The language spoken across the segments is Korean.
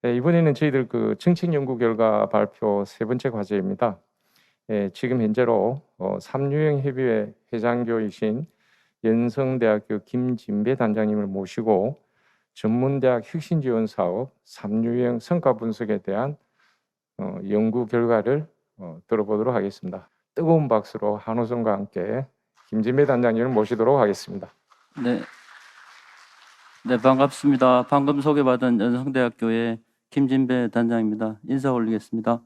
네, 이번에는 저희들 그 정책 연구 결과 발표 세 번째 과제입니다. 지금 현재로 삼유형 협의회 회장교이신 연성대학교 김진배 단장님을 모시고 전문대학 혁신지원 사업 삼유형 성과 분석에 대한 연구 결과를 들어보도록 하겠습니다. 뜨거운 박수로 한호성과 함께 김진배 단장님을 모시도록 하겠습니다. 네, 반갑습니다. 방금 소개받은 연성대학교의 김진배 단장입니다. 인사 올리겠습니다.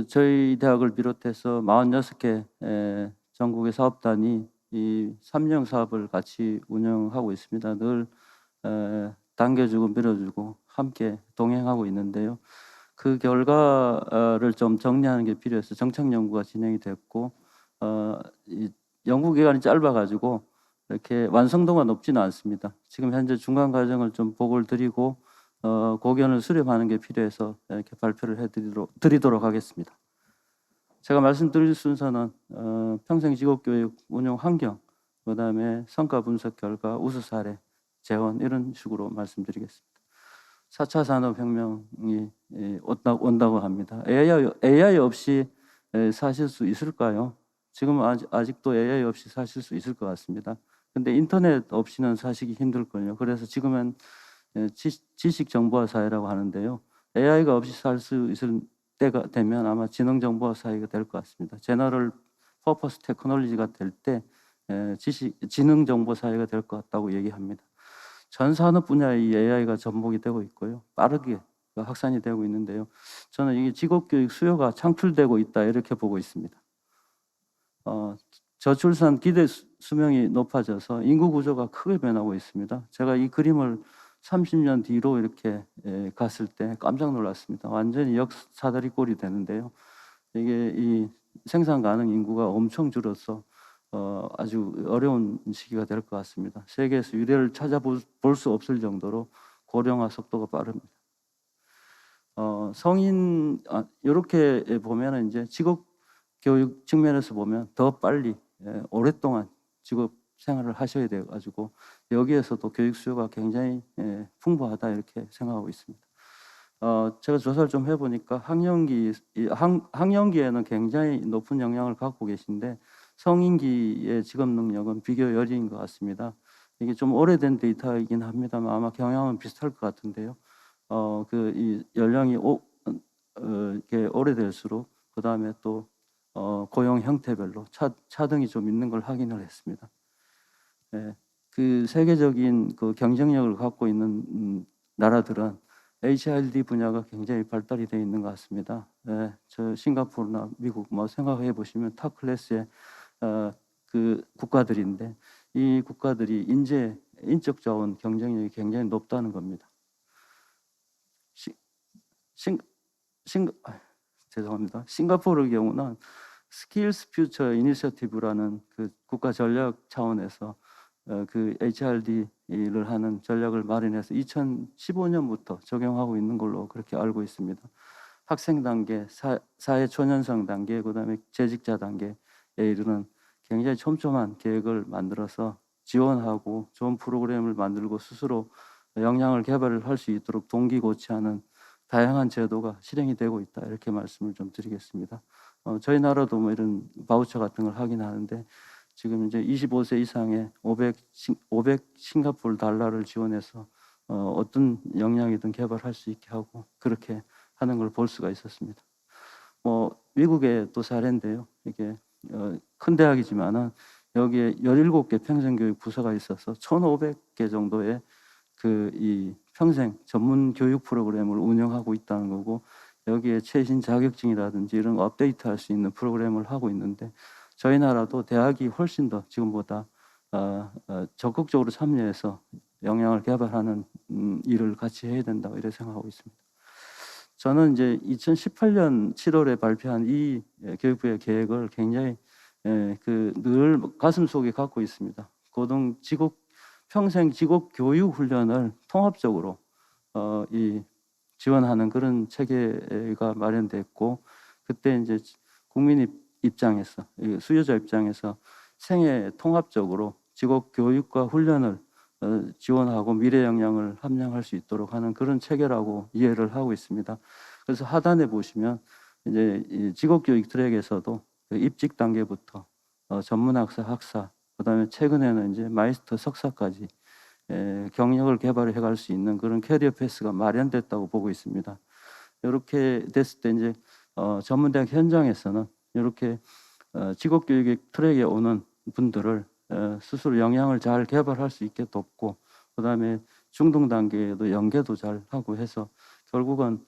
저희 대학을 비롯해서 46개 전국의 사업단이 이 삼유형 사업을 같이 운영하고 있습니다. 늘 당겨주고 밀어주고 함께 동행하고 있는데요. 그 결과를 좀 정리하는 게 필요해서 정책 연구가 진행이 됐고 이 연구 기간이 짧아가지고 이렇게 완성도가 높지는 않습니다. 지금 현재 중간 과정을 좀 보고를 드리고 고견을 수렴하는 게 필요해서 이렇게 발표를 해드리도록 하겠습니다. 제가 말씀드릴 순서는 평생 직업교육 운영 환경, 그다음에 성과 분석 결과, 우수 사례, 재원 이런 식으로 말씀드리겠습니다. 4차 산업혁명이 온다고 합니다. AI 없이 사실 수 있을까요? 지금 아직도 AI 없이 사실 수 있을 것 같습니다. 근데 인터넷 없이는 사시기 힘들걸요. 그래서 지금은 지식 정보화 사회라고 하는데요. AI가 없이 살 수 있을 때가 되면 아마 지능 정보화 사회가 될 것 같습니다. 제너럴 퍼포스 테크놀로지가 될 때 지능 정보 사회가 될 것 같다고 얘기합니다. 전 산업 분야에 이 AI가 접목이 되고 있고요. 빠르게 확산이 되고 있는데요. 저는 이게 직업교육 수요가 창출되고 있다 이렇게 보고 있습니다. 저출산 기대 수명이 높아져서 인구 구조가 크게 변하고 있습니다. 제가 이 그림을 30년 뒤로 이렇게 갔을 때 깜짝 놀랐습니다. 완전히 역사다리 꼴이 되는데요. 이게 이 생산 가능 인구가 엄청 줄어서 아주 어려운 시기가 될 것 같습니다. 세계에서 유례를 찾아볼 수 없을 정도로 고령화 속도가 빠릅니다. 이렇게 보면은 이제 직업 교육 측면에서 보면 더 빨리 오랫동안 직업 생활을 하셔야 돼 가지고 여기에서도 교육 수요가 굉장히 풍부하다 이렇게 생각하고 있습니다. 제가 조사를 좀 해보니까 학령기에는 굉장히 높은 영향을 갖고 계신데 성인기의 직업 능력은 비교 여리인 것 같습니다. 이게 좀 오래된 데이터이긴 합니다만 아마 경향은 비슷할 것 같은데요. 이 연령이 이렇게 오래될수록 그 다음에 또 고용 형태별로 차등이 좀 있는 걸 확인을 했습니다. 그 세계적인 그 경쟁력을 갖고 있는 나라들은 HRD 분야가 굉장히 발달이 되어 있는 것 같습니다. 저 싱가포르나 미국 뭐 생각해 보시면 탑 클래스의 그 국가들인데 이 국가들이 인적 자원 경쟁력이 굉장히 높다는 겁니다. 죄송합니다. 싱가포르의 경우는 스킬스 퓨처 이니셔티브라는 그 국가 전략 차원에서 그 HRD를 하는 전략을 마련해서 2015년부터 적용하고 있는 걸로 그렇게 알고 있습니다. 학생 단계, 사회 초년생 단계, 그다음에 재직자 단계에 이르는 굉장히 촘촘한 계획을 만들어서 지원하고 좋은 프로그램을 만들고 스스로 역량을 개발을 할 수 있도록 동기고치하는 다양한 제도가 실행이 되고 있다 이렇게 말씀을 좀 드리겠습니다. 저희 나라도 뭐 이런 바우처 같은 걸 하긴 하는데 지금 이제 25세 이상의 500 싱가포르 달러를 지원해서 어떤 역량이든 개발할 수 있게 하고 그렇게 하는 걸 볼 수가 있었습니다. 미국의 또 사례인데요. 이게 큰 대학이지만은 여기에 17개 평생교육 부서가 있어서 1,500개 정도의 이 평생 전문 교육 프로그램을 운영하고 있다는 거고 여기에 최신 자격증이라든지 이런 거 업데이트할 수 있는 프로그램을 하고 있는데 저희 나라도 대학이 훨씬 더 지금보다 적극적으로 참여해서 역량을 개발하는 일을 같이 해야 된다고 이렇게 생각하고 있습니다. 저는 이제 2018년 7월에 발표한 이 교육부의 계획을 굉장히 늘 가슴속에 갖고 있습니다. 평생 직업 교육 훈련을 통합적으로 지원하는 그런 체계가 마련됐고 그때 이제 국민 입장에서 수요자 입장에서 생애 통합적으로 직업 교육과 훈련을 지원하고 미래 역량을 함양할 수 있도록 하는 그런 체계라고 이해를 하고 있습니다. 그래서 하단에 보시면 이제 이 직업교육 트랙에서도 그 입직 단계부터 전문학사, 학사, 그다음에 최근에는 이제 마이스터 석사까지 경력을 개발해 갈 수 있는 그런 캐리어 패스가 마련됐다고 보고 있습니다. 이렇게 됐을 때 이제 전문대학 현장에서는 이렇게 직업교육 트랙에 오는 분들을 스스로 역량을 잘 개발할 수 있게 돕고, 그다음에 중등 단계에도 연계도 잘 하고 해서 결국은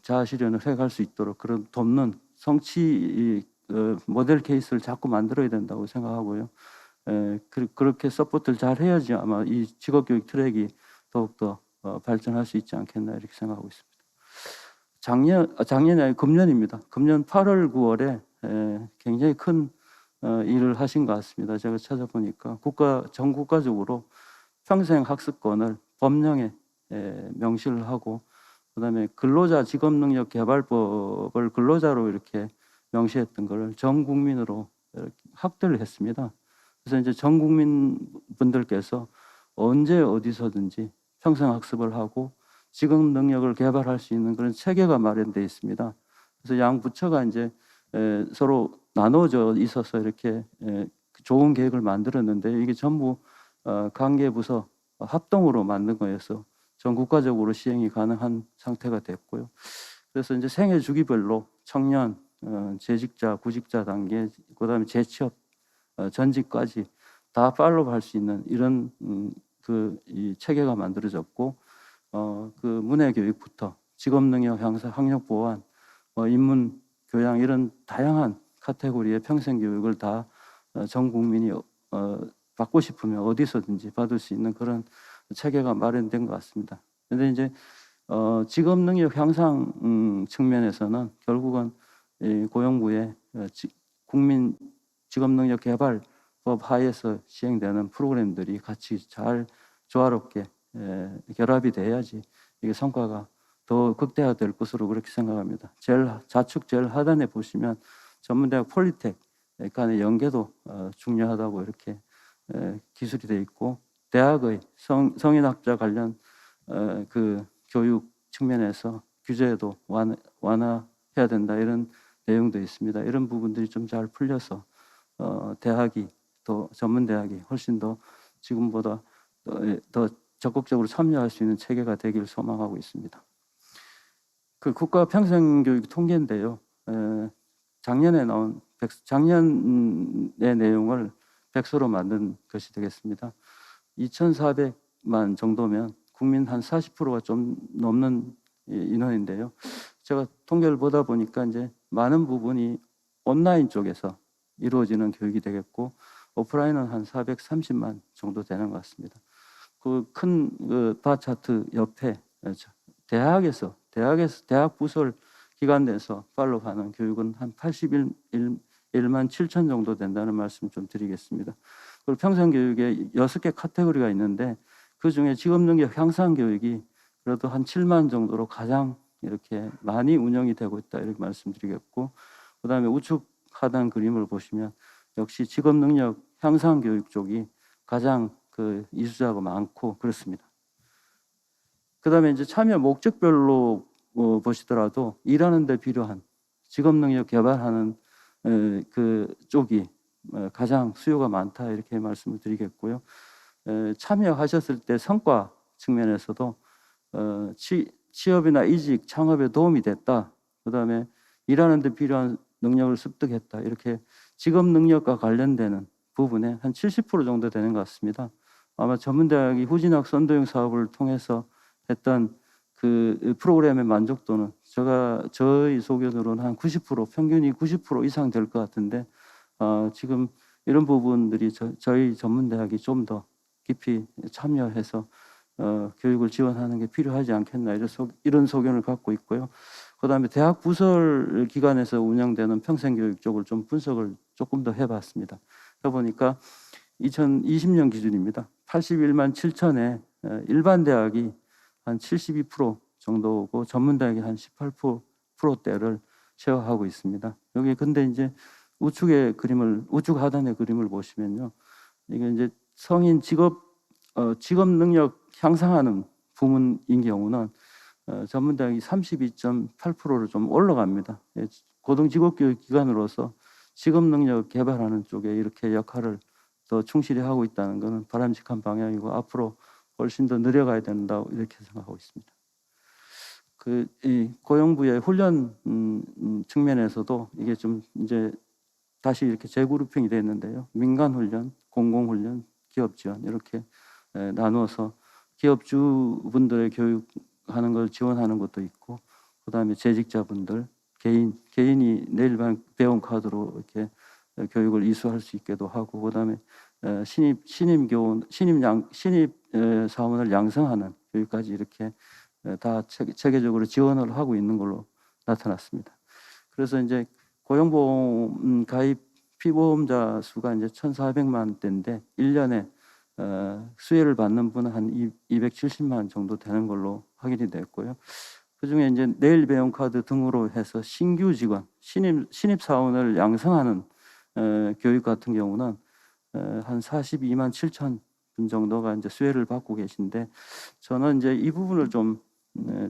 자아 실현을 해갈 수 있도록 그런 돕는 성취 모델 케이스를 자꾸 만들어야 된다고 생각하고요. 그렇게 서포트를 잘 해야지 아마 이 직업교육 트랙이 더욱더 발전할 수 있지 않겠나 이렇게 생각하고 있습니다. 작년이 아니고 금년입니다. 금년 8월, 9월에 굉장히 큰 일을 하신 것 같습니다. 제가 찾아보니까 전 국가적으로 평생 학습권을 법령에 명시를 하고, 그다음에 근로자 직업능력 개발법을 근로자로 이렇게 명시했던 것을 전 국민으로 이렇게 확대를 했습니다. 그래서 이제 전 국민 분들께서 언제 어디서든지 평생 학습을 하고 직업 능력을 개발할 수 있는 그런 체계가 마련되어 있습니다. 그래서 양 부처가 이제 서로 나눠져 있어서 이렇게 좋은 계획을 만들었는데, 이게 전부 관계 부서 합동으로 만든 거여서 전 국가적으로 시행이 가능한 상태가 됐고요. 그래서 이제 생애 주기별로 청년, 재직자, 구직자 단계, 그다음에 재취업, 전직까지 다 팔로우할 수 있는 이런 이 체계가 만들어졌고, 그 문해 교육부터 직업 능력 향상, 학력 보완, 인문 교양 이런 다양한 카테고리의 평생 교육을 다 전 국민이 받고 싶으면 어디서든지 받을 수 있는 그런 체계가 마련된 것 같습니다. 그런데 이제 직업 능력 향상 측면에서는 결국은 이 고용부의 국민 직업 능력 개발법 하에서 시행되는 프로그램들이 같이 잘 조화롭게 결합이 돼야지 이게 성과가 더 극대화될 것으로 그렇게 생각합니다. 좌측 제일 하단에 보시면 전문대학 폴리텍 간의 연계도 중요하다고 이렇게 기술이 되어 있고, 대학의 성인학자 관련 그 교육 측면에서 규제도 완화해야 된다 이런 내용도 있습니다. 이런 부분들이 좀 잘 풀려서 대학이 또 전문대학이 훨씬 더 지금보다 더 적극적으로 참여할 수 있는 체계가 되길 소망하고 있습니다. 그 국가 평생교육 통계인데요. 작년에 나온 작년의 내용을 백서로 만든 것이 되겠습니다. 2,400만 정도면 국민 한 40%가 좀 넘는 인원인데요. 제가 통계를 보다 보니까 이제 많은 부분이 온라인 쪽에서 이루어지는 교육이 되겠고, 오프라인은 한 430만 정도 되는 것 같습니다. 그 큰 바 차트 옆에 대학 부설 기관 내에서 팔로우하는 교육은 한 81만 7천 정도 된다는 말씀 좀 드리겠습니다. 그리고 평생교육에 6개 카테고리가 있는데 그 중에 직업능력 향상 교육이 그래도 한 7만 정도로 가장 이렇게 많이 운영이 되고 있다 이렇게 말씀드리겠고, 그다음에 우측 하단 그림을 보시면 역시 직업능력 향상 교육 쪽이 가장 그 이수자가 많고 그렇습니다. 그다음에 이제 참여 목적별로 보시더라도 일하는 데 필요한 직업 능력 개발하는 그 쪽이 가장 수요가 많다 이렇게 말씀을 드리겠고요. 참여하셨을 때 성과 측면에서도 취업이나 이직, 창업에 도움이 됐다. 그다음에 일하는 데 필요한 능력을 습득했다. 이렇게 직업 능력과 관련되는 부분에 한 70% 정도 되는 것 같습니다. 아마 전문대학이 후진학 선도형 사업을 통해서 했던 그 프로그램의 만족도는 저희 소견으로는 한 90%, 평균이 90% 이상 될 것 같은데, 지금 이런 부분들이 저희 전문대학이 좀 더 깊이 참여해서 교육을 지원하는 게 필요하지 않겠나 이런 소견을 갖고 있고요. 그다음에 대학 부설 기관에서 운영되는 평생교육 쪽을 좀 분석을 조금 더 해봤습니다. 그러니까 2020년 기준입니다. 81만 7천에 일반 대학이 한 72% 정도고 전문대학이 한 18%대를 쉐어하고 있습니다. 여기 근데 이제 우측 하단의 그림을 보시면요, 이게 이제 성인 직업 직업 능력 향상하는 부문인 경우는 전문대학이 32.8%로 좀 올라갑니다. 예, 고등직업교육 기관으로서 직업 능력 개발하는 쪽에 이렇게 역할을 더 충실히 하고 있다는 것은 바람직한 방향이고 앞으로 훨씬 더 늘려가야 된다고 이렇게 생각하고 있습니다. 이 고용부의 훈련 측면에서도 이게 좀 이제 다시 이렇게 재그룹핑이 됐는데요. 민간 훈련, 공공 훈련, 기업 지원 이렇게 나누어서 기업주분들의 교육하는 걸 지원하는 것도 있고, 그다음에 재직자분들 개인이 내일 배운 카드로 이렇게 교육을 이수할 수 있게도 하고, 그다음에 신입 사원을 양성하는 교육까지 이렇게 다 체계적으로 지원을 하고 있는 걸로 나타났습니다. 그래서 이제 고용보험 가입 피보험자 수가 이제 1,400만 대인데 1년에 수혜를 받는 분은 한 270만 정도 되는 걸로 확인이 됐고요. 그중에 이제 내일 배움 카드 등으로 해서 신규 직원, 신입 사원을 양성하는 교육 같은 경우는 한 42만 7천 분 정도가 이제 수혜를 받고 계신데, 저는 이제 이 부분을 좀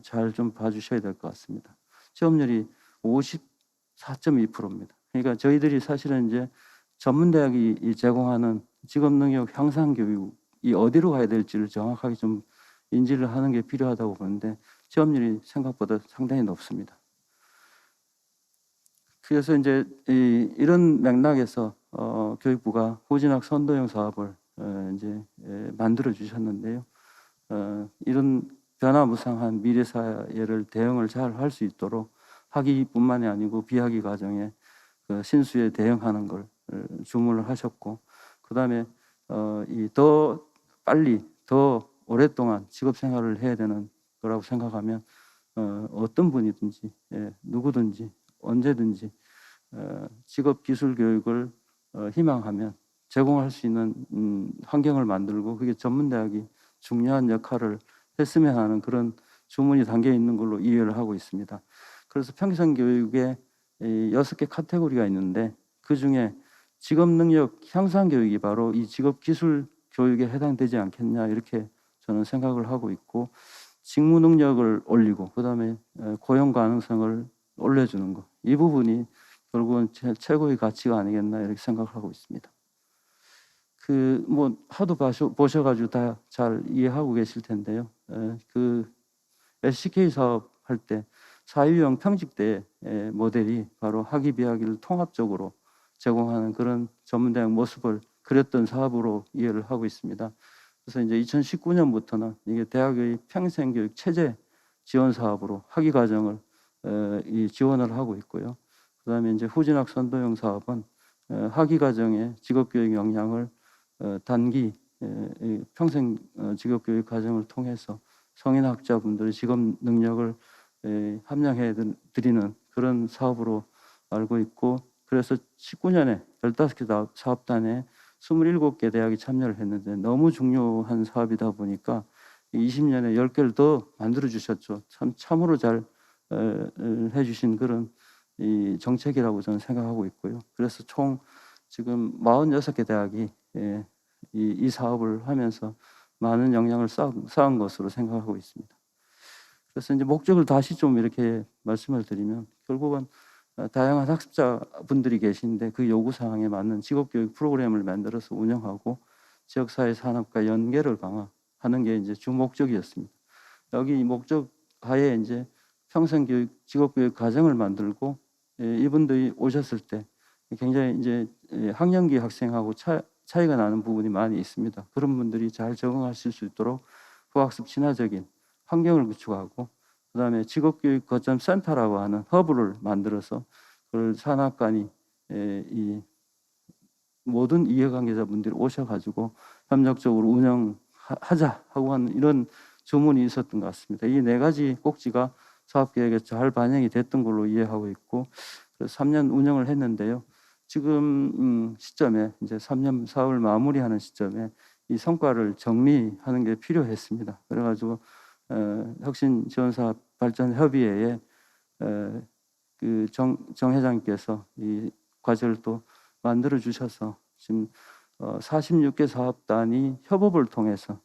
잘 좀 봐주셔야 될 것 같습니다. 취업률이 54.2%입니다. 그러니까 저희들이 사실은 이제 전문대학이 제공하는 직업능력 향상 교육이 어디로 가야 될지를 정확하게 좀 인지를 하는 게 필요하다고 보는데 취업률이 생각보다 상당히 높습니다. 그래서 이제 이런 맥락에서 교육부가 후진학 선도형 사업을 이제 만들어 주셨는데요. 이런 변화무쌍한 미래 사회를 대응을 잘 할 수 있도록 학위뿐만이 아니고 비학위 과정에 신수에 대응하는 걸 주문을 하셨고, 그다음에 더 빨리 더 오랫동안 직업 생활을 해야 되는 거라고 생각하면 어떤 분이든지 누구든지 언제든지 직업 기술 교육을 희망하면 제공할 수 있는 환경을 만들고, 그게 전문대학이 중요한 역할을 했으면 하는 그런 주문이 담겨 있는 걸로 이해를 하고 있습니다. 그래서 평생교육에 6개 카테고리가 있는데 그중에 직업능력 향상 교육이 바로 이 직업기술 교육에 해당되지 않겠냐 이렇게 저는 생각을 하고 있고, 직무 능력을 올리고 그다음에 고용 가능성을 올려주는 것, 이 부분이 결국은 최고의 가치가 아니겠나 이렇게 생각하고 있습니다. 뭐 하도 보셔가지고 다 잘 이해하고 계실 텐데요. SCK 사업 할 때 사유형 평직대 모델이 바로 학위 비학위를 통합적으로 제공하는 그런 전문대학 모습을 그렸던 사업으로 이해를 하고 있습니다. 그래서 이제 2019년부터는 이게 대학의 평생교육 체제 지원 사업으로 학위 과정을 지원을 하고 있고요. 그다음에 이제 후진학 선도형 사업은 학위 과정의 직업교육 역량을 단기 평생 직업교육 과정을 통해서 성인학자분들의 직업 능력을 함양해 드리는 그런 사업으로 알고 있고, 그래서 19년에 15개 사업단에 27개 대학이 참여를 했는데 너무 중요한 사업이다 보니까 20년에 10개를 더 만들어 주셨죠. 참으로 잘 해주신 그런 이 정책이라고 저는 생각하고 있고요. 그래서 총 지금 46개 대학이 이 사업을 하면서 많은 영향을 쌓은 것으로 생각하고 있습니다. 그래서 이제 목적을 다시 좀 이렇게 말씀을 드리면, 결국은 다양한 학습자분들이 계신데 그 요구사항에 맞는 직업교육 프로그램을 만들어서 운영하고 지역사회 산업과 연계를 강화하는 게 이제 주 목적이었습니다. 여기 이 목적 하에 이제 평생교육, 직업교육 과정을 만들고 이분들이 오셨을 때 굉장히 이제 학년기 학생하고 차이가 나는 부분이 많이 있습니다. 그런 분들이 잘 적응하실 수 있도록 후학습 친화적인 환경을 구축하고, 그다음에 직업교육 거점 센터라고 하는 허브를 만들어서 그걸 산학관이 이 모든 이해관계자분들이 오셔가지고 협력적으로 운영하자 하고 하는 이런 주문이 있었던 것 같습니다. 이 4가지 꼭지가 사업계획에 잘 반영이 됐던 걸로 이해하고 있고, 그래서 3년 운영을 했는데요. 지금 시점에 이제 3년 사업을 마무리하는 시점에 이 성과를 정리하는 게 필요했습니다. 그래가지고 혁신지원사업 발전협의회에 정 회장님께서 이 과제를 또 만들어 주셔서 지금 46개 사업단이 협업을 통해서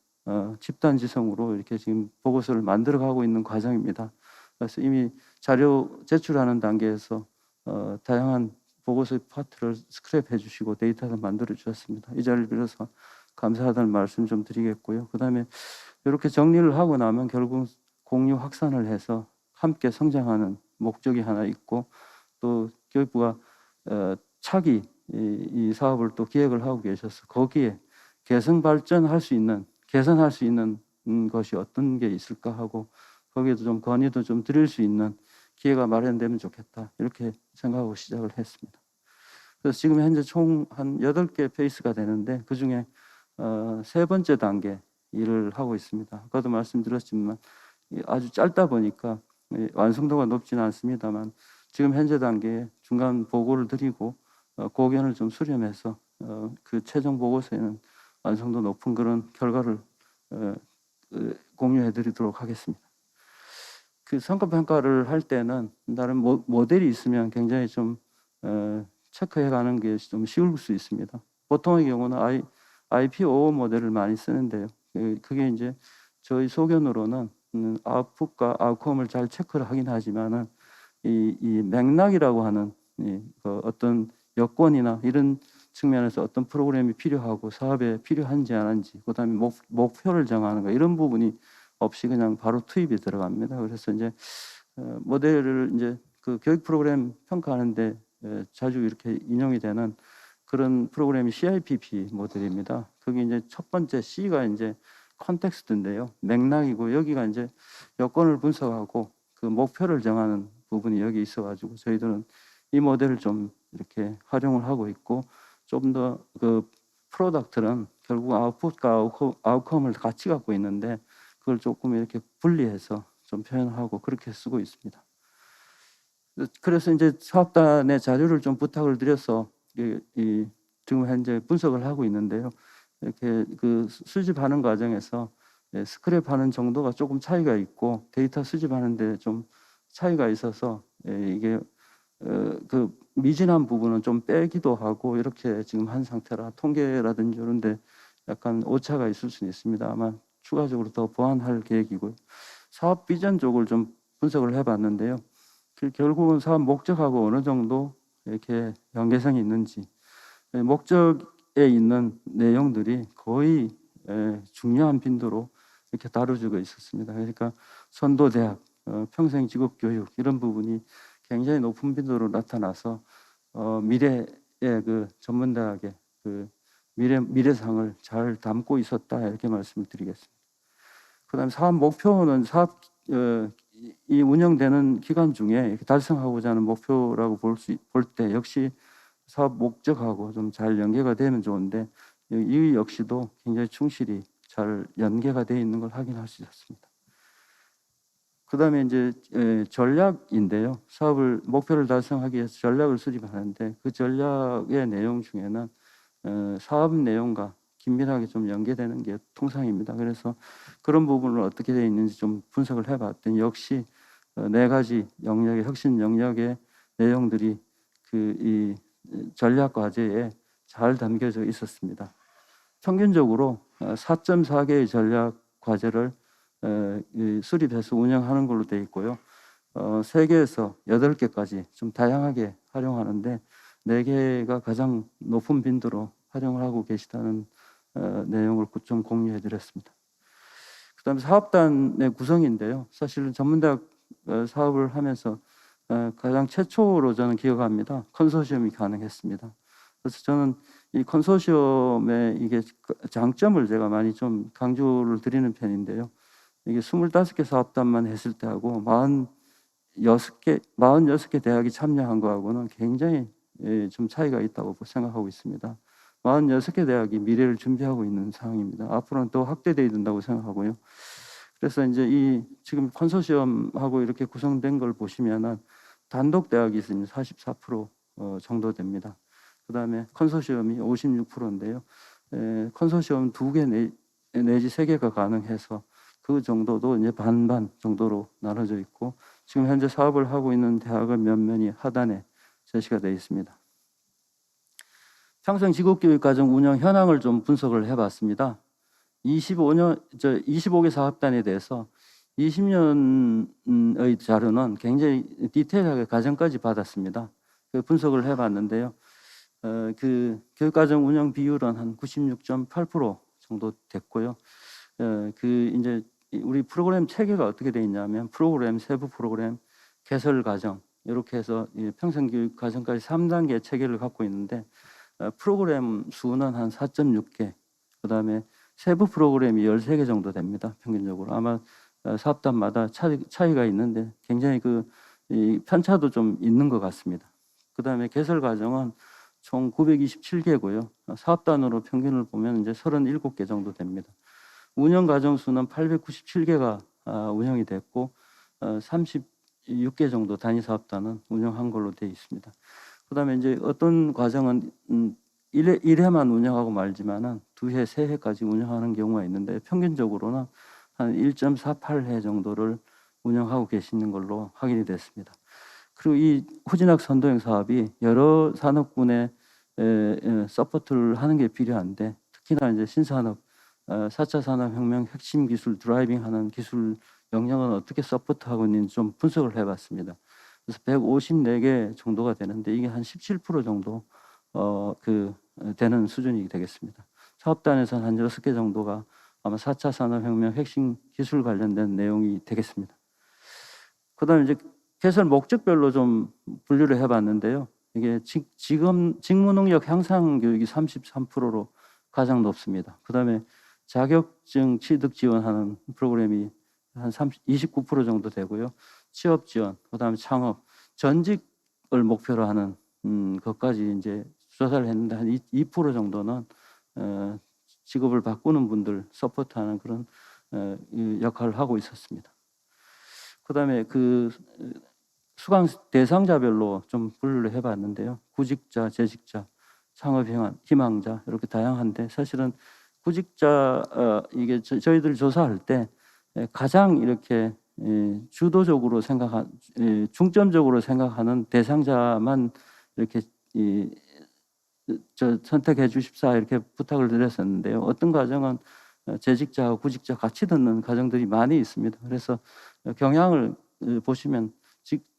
집단 지성으로 이렇게 지금 보고서를 만들어가고 있는 과정입니다. 그래서 이미 자료 제출하는 단계에서 다양한 보고서의 파트를 스크랩해 주시고 데이터를 만들어 주셨습니다. 이 자리를 빌어서 감사하다는 말씀 좀 드리겠고요. 그다음에 이렇게 정리를 하고 나면 결국 공유 확산을 해서 함께 성장하는 목적이 하나 있고, 또 교육부가 차기 이 사업을 또 기획을 하고 계셔서 거기에 개선할 수 있는 것이 어떤 게 있을까 하고, 거기에도 좀 건의도 좀 드릴 수 있는 기회가 마련되면 좋겠다, 이렇게 생각하고 시작을 했습니다. 그래서 지금 현재 총 한 8개 페이스가 되는데, 그중에 세 번째 단계 일을 하고 있습니다. 아까도 말씀드렸지만 아주 짧다 보니까 완성도가 높지는 않습니다만, 지금 현재 단계에 중간 보고를 드리고 고견을 좀 수렴해서 그 최종 보고서에는 완성도 높은 그런 결과를 공유해 드리도록 하겠습니다. 그 성과 평가를 할 때는 다른 모델이 있으면 굉장히 좀 체크해 가는 게 좀 쉬울 수 있습니다. 보통의 경우는 IPO 모델을 많이 쓰는데요. 그게 이제 저희 소견으로는 아웃풋과 아웃컴을 잘 체크를 하긴 하지만은 이 맥락이라고 하는 그 어떤 여건이나 이런 측면에서 어떤 프로그램이 필요하고 사업에 필요한지 안 한지, 그다음에 목표를 정하는 거, 이런 부분이 없이 그냥 바로 투입이 들어갑니다. 그래서 이제 모델을 이제 그 교육 프로그램 평가하는데 자주 이렇게 인용이 되는 그런 프로그램이 CIPP 모델입니다. 그게 이제 첫 번째 C가 이제 컨텍스트인데요, 맥락이고, 여기가 이제 여건을 분석하고 그 목표를 정하는 부분이 여기 있어가지고 저희들은 이 모델을 좀 이렇게 활용을 하고 있고, 좀 더 그 프로덕트는 결국 아웃풋과 아웃컴을 같이 갖고 있는데, 그걸 조금 이렇게 분리해서 좀 표현하고 그렇게 쓰고 있습니다. 그래서 이제 사업단의 자료를 좀 부탁을 드려서 지금 현재 분석을 하고 있는데요. 이렇게 그 수집하는 과정에서 스크랩하는 정도가 조금 차이가 있고, 데이터 수집하는데 좀 차이가 있어서 이게 그 미진한 부분은 좀 빼기도 하고 이렇게 지금 한 상태라, 통계라든지 이런데 약간 오차가 있을 수는 있습니다. 아마 추가적으로 더 보완할 계획이고요. 사업 비전 쪽을 좀 분석을 해봤는데요. 결국은 사업 목적하고 어느 정도 이렇게 연계성이 있는지, 목적에 있는 내용들이 거의 중요한 빈도로 이렇게 다뤄지고 있었습니다. 그러니까 선도대학, 평생 직업교육, 이런 부분이 굉장히 높은 빈도로 나타나서 미래의 그 전문대학의 그 미래상을 잘 담고 있었다, 이렇게 말씀을 드리겠습니다. 그다음에 사업 목표는 이 운영되는 기간 중에 달성하고자 하는 목표라고 볼 때 역시 사업 목적하고 좀 잘 연계가 되면 좋은데, 이 역시도 굉장히 충실히 잘 연계가 되어 있는 걸 확인할 수 있었습니다. 그다음에 이제 전략인데요. 사업을 목표를 달성하기 위해서 전략을 수립하는데, 그 전략의 내용 중에는 사업 내용과 긴밀하게 좀 연계되는 게 통상입니다. 그래서 그런 부분을 어떻게 되어 있는지 좀 분석을 해봤더니 역시 네 가지 영역의 혁신 영역의 내용들이 이 전략 과제에 잘 담겨져 있었습니다. 평균적으로 4.4개의 전략 과제를 수립해서 운영하는 걸로 되어 있고요. 3개에서 8개까지 좀 다양하게 활용하는데, 4개가 가장 높은 빈도로 활용을 하고 계시다는 내용을 좀 공유해 드렸습니다. 그다음에 사업단의 구성인데요. 사실은 전문대학 사업을 하면서 가장 최초로 저는 기억합니다. 컨소시엄이 가능했습니다. 그래서 저는 이 컨소시엄의 이게 장점을 제가 많이 좀 강조를 드리는 편인데요. 이게 25개 사업단만 했을 때하고 46개 대학이 참여한 거하고는 굉장히 좀 차이가 있다고 생각하고 있습니다. 46개 대학이 미래를 준비하고 있는 상황입니다. 앞으로는 더 확대돼야 된다고 생각하고요. 그래서 이제 이 지금 컨소시엄하고 이렇게 구성된 걸 보시면은 단독 대학이 있으면 44% 정도 됩니다. 그다음에 컨소시엄이 56%인데요. 컨소시엄 2개 내지 3개가 가능해서 그 정도도 이제 반반 정도로 나눠져 있고, 지금 현재 사업을 하고 있는 대학을 면면이 하단에 제시가 되어 있습니다. 평생 직업교육과정 운영 현황을 좀 분석을 해봤습니다. 25개 사업단에 대해서 20년의 자료는 굉장히 디테일하게 과정까지 받았습니다. 그 분석을 해봤는데요. 그 교육과정 운영 비율은 한 96.8% 정도 됐고요. 이제 우리 프로그램 체계가 어떻게 되어 있냐면 프로그램, 세부 프로그램, 개설 과정 이렇게 해서 평생교육 과정까지 3단계 체계를 갖고 있는데 프로그램 수는 한 4.6개, 그다음에 세부 프로그램이 13개 정도 됩니다. 평균적으로. 아마 사업단마다 차이가 있는데 굉장히 이 편차도 좀 있는 것 같습니다. 그다음에 개설 과정은 총 927개고요. 사업단으로 평균을 보면 이제 37개 정도 됩니다. 운영 과정 수는 897개가 운영이 됐고 36개 정도 단위 사업단은 운영한 걸로 되어 있습니다. 그다음에 이제 어떤 과정은 1회만 운영하고 말지만은 2회, 3회까지 운영하는 경우가 있는데 평균적으로는 한 1.48회 정도를 운영하고 계시는 걸로 확인이 됐습니다. 그리고 이 후진학 선도형 사업이 여러 산업군의 서포트를 하는 게 필요한데 특히나 이제 신산업, 4차 산업혁명 핵심 기술 드라이빙하는 기술 역량은 어떻게 서포트하고 있는지 좀 분석을 해봤습니다. 그래서 154개 정도가 되는데 이게 한 17% 정도 되는 수준이 되겠습니다. 사업단에서는 한 6개 정도가 아마 4차 산업혁명 핵심 기술 관련된 내용이 되겠습니다. 그다음에 이제 개설 목적별로 좀 분류를 해봤는데요. 이게 지금 직무 능력 향상 교육이 33%로 가장 높습니다. 그다음에 자격증 취득 지원하는 프로그램이 한 29% 정도 되고요. 취업 지원, 그다음에 창업, 전직을 목표로 하는 것까지 이제 조사를 했는데 한 2% 정도는 직업을 바꾸는 분들 서포트하는 그런 역할을 하고 있었습니다. 그다음에 수강 대상자별로 좀 분류를 해봤는데요. 구직자, 재직자, 창업 희망자 이렇게 다양한데 사실은 구직자 이게 저희들 조사할 때 가장 이렇게 주도적으로 중점적으로 생각하는 대상자만 이렇게 선택해 주십사 이렇게 부탁을 드렸었는데요. 어떤 가정은 재직자와 구직자 같이 듣는 가정들이 많이 있습니다. 그래서 경향을 보시면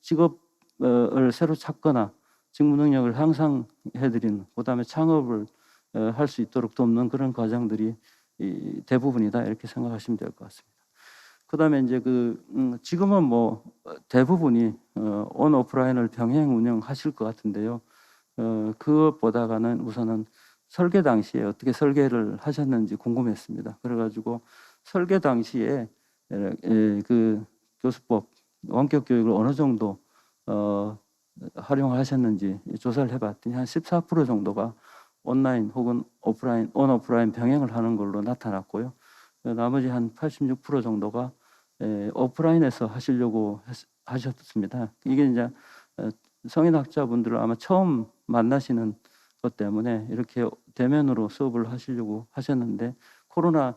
직업을 새로 찾거나 직무 능력을 향상해드리는, 그다음에 창업을 할 수 있도록 돕는 그런 과정들이 대부분이다 이렇게 생각하시면 될 것 같습니다. 그다음에 이제 지금은 뭐 대부분이 온 오프라인을 병행 운영하실 것 같은데요. 그것보다는 우선은 설계 당시에 어떻게 설계를 하셨는지 궁금했습니다. 그래가지고 설계 당시에 교수법 원격 교육을 어느 정도 활용하셨는지 조사를 해봤더니 한 14% 정도가 온라인 혹은 오프라인, 오프라인 병행을 하는 걸로 나타났고요. 나머지 한 86% 정도가 오프라인에서 하시려고 하셨습니다. 이게 이제 성인학자분들을 아마 처음 만나시는 것 때문에 이렇게 대면으로 수업을 하시려고 하셨는데 코로나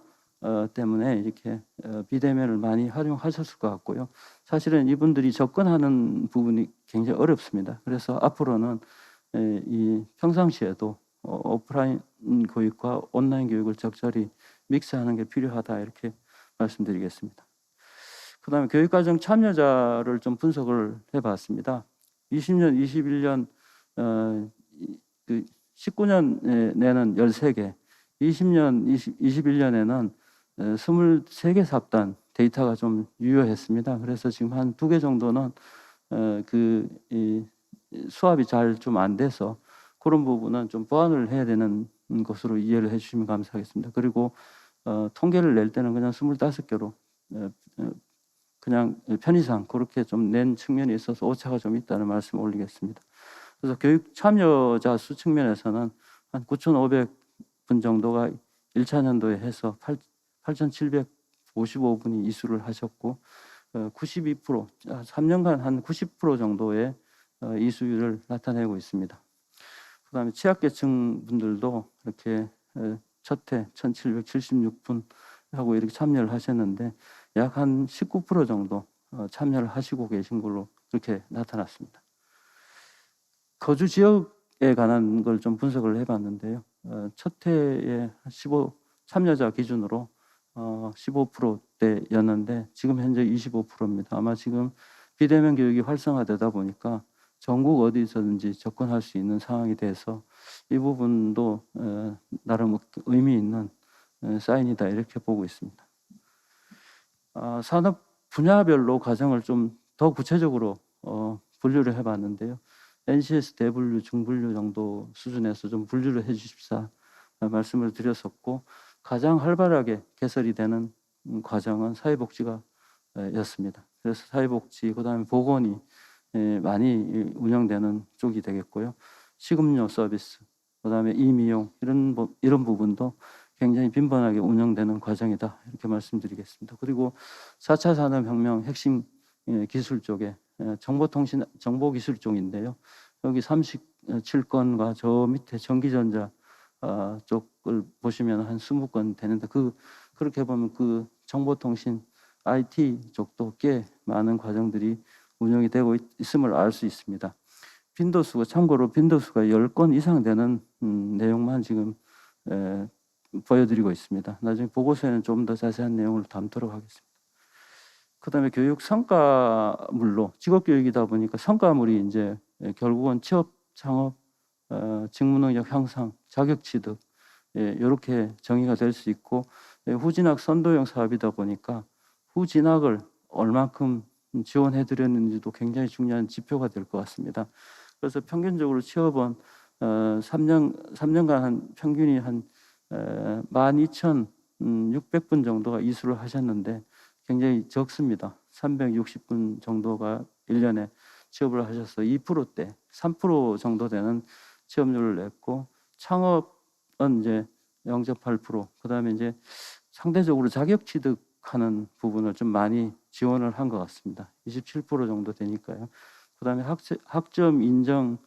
때문에 이렇게 비대면을 많이 활용하셨을 것 같고요. 사실은 이분들이 접근하는 부분이 굉장히 어렵습니다. 그래서 앞으로는 이 평상시에도 오프라인 교육과 온라인 교육을 적절히 믹스하는 게 필요하다 이렇게 말씀드리겠습니다. 그다음에 교육과정 참여자를 좀 분석을 해봤습니다. 20년, 21년, 19년에는 13개, 20년, 21년에는 23개 사업단 데이터가 좀 유효했습니다. 그래서 지금 한 2개 정도는 수합이 잘 좀 안 돼서 그런 부분은 좀 보완을 해야 되는 것으로 이해를 해주시면 감사하겠습니다. 그리고 통계를 낼 때는 그냥 25개로 그냥 편의상 그렇게 좀 낸 측면이 있어서 오차가 좀 있다는 말씀을 올리겠습니다. 그래서 교육 참여자 수 측면에서는 한 9,500분 정도가 1차 년도에 해서 8,755분이 이수를 하셨고 92%, 3년간 한 90% 정도의 이수율을 나타내고 있습니다. 그다음에 취약계층 분들도 이렇게 첫해 1,776분 하고 이렇게 참여를 하셨는데 약 한 19% 정도 참여를 하시고 계신 걸로 그렇게 나타났습니다. 거주 지역에 관한 걸 좀 분석을 해봤는데요. 첫 해에 15 참여자 기준으로 15%대였는데 지금 현재 25%입니다. 아마 지금 비대면 교육이 활성화되다 보니까 전국 어디서든지 접근할 수 있는 상황이 돼서 이 부분도 나름 의미 있는 사인이다 이렇게 보고 있습니다. 산업 분야별로 과정을 좀 더 구체적으로 분류를 해봤는데요. NCS 대분류, 중분류 정도 수준에서 좀 분류를 해주십사 말씀을 드렸었고 가장 활발하게 개설이 되는 과정은 사회복지가 였습니다. 그래서 사회복지, 그다음에 보건이 많이 운영되는 쪽이 되겠고요. 식음료 서비스, 그다음에 이미용 이런 부분도 굉장히 빈번하게 운영되는 과정이다 이렇게 말씀드리겠습니다. 그리고 4차 산업혁명 핵심 기술 쪽에 정보기술 쪽인데요. 여기 37건과 저 밑에 전기전자 쪽을 보시면 한 20건 되는데 그렇게 보면 그 정보통신 IT 쪽도 꽤 많은 과정들이 운영이 되고 있음을 알 수 있습니다. 참고로 빈도수가 10건 이상 되는 내용만 지금 보여드리고 있습니다. 나중에 보고서에는 좀 더 자세한 내용을 담도록 하겠습니다. 그다음에 교육 성과물로 직업교육이다 보니까 성과물이 이제 결국은 취업, 창업, 직무능력 향상, 자격 취득 이렇게 정의가 될 수 있고 후진학 선도형 사업이다 보니까 후진학을 얼만큼 지원해 드렸는지도 굉장히 중요한 지표가 될 것 같습니다. 그래서 평균적으로 취업은 3년간 한 평균이 한 12,600분 정도가 이수를 하셨는데 굉장히 적습니다. 360분 정도가 1년에 취업을 하셔서 2%대, 3% 정도 되는 취업률을 냈고 창업은 이제 0.8%, 그다음에 이제 상대적으로 자격 취득하는 부분을 좀 많이 지원을 한 것 같습니다. 27% 정도 되니까요. 그다음에 학점 인정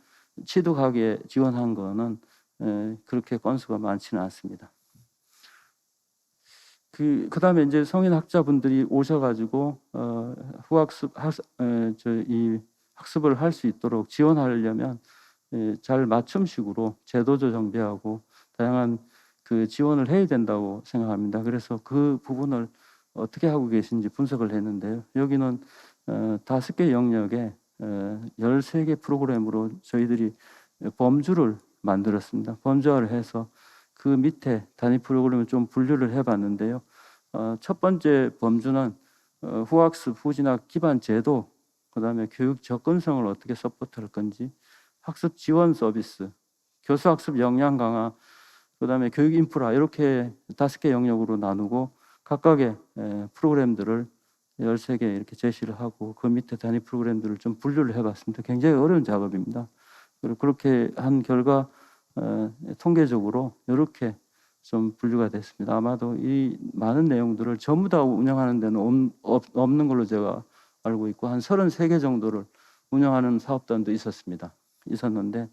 취득하게 지원한 거는 그렇게 건수가 많지는 않습니다. 그다음에 이제 성인 학자분들이 오셔가지고 학습을 할 수 있도록 지원하려면 잘 맞춤식으로 제도조 정비하고 다양한 그 지원을 해야 된다고 생각합니다. 그래서 그 부분을 어떻게 하고 계신지 분석을 했는데요. 여기는 5개 영역에 13개 프로그램으로 저희들이 범주를 만들었습니다. 범주화를 해서 그 밑에 단위 프로그램을 좀 분류를 해봤는데요. 첫 번째 범주는 후학습, 후진학 기반 제도, 그다음에 교육 접근성을 어떻게 서포트할 건지, 학습 지원 서비스, 교수 학습 역량 강화, 그다음에 교육 인프라 이렇게 5개 영역으로 나누고 각각의 프로그램들을 13개 이렇게 제시를 하고 그 밑에 단위 프로그램들을 좀 분류를 해봤습니다. 굉장히 어려운 작업입니다. 그리고 그렇게 한 결과 통계적으로 이렇게 좀 분류가 됐습니다. 아마도 이 많은 내용들을 전부 다 운영하는 데는 없는 걸로 제가 알고 있고 한 33개 정도를 운영하는 사업단도 있었는데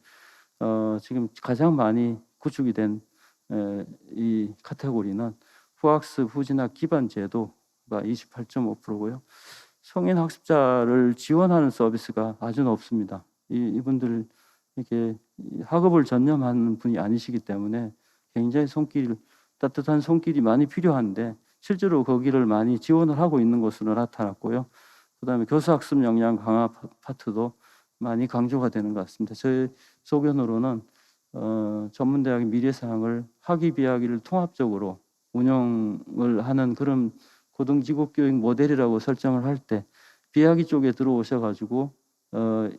지금 가장 많이 구축이 된 이 카테고리는 후학습, 후진학 기반 제도가 28.5%고요. 성인 학습자를 지원하는 서비스가 아주 높습니다. 이분들 이렇게 학업을 전념하는 분이 아니시기 때문에 굉장히 따뜻한 손길이 많이 필요한데 실제로 거기를 많이 지원을 하고 있는 것으로 나타났고요. 그다음에 교수학습 역량 강화 파트도 많이 강조가 되는 것 같습니다. 제 소견으로는 전문대학의 미래사항을 학위 비학위를 통합적으로 운영을 하는 그런 고등직업교육 모델이라고 설정을 할 때 비학위 쪽에 들어오셔가지고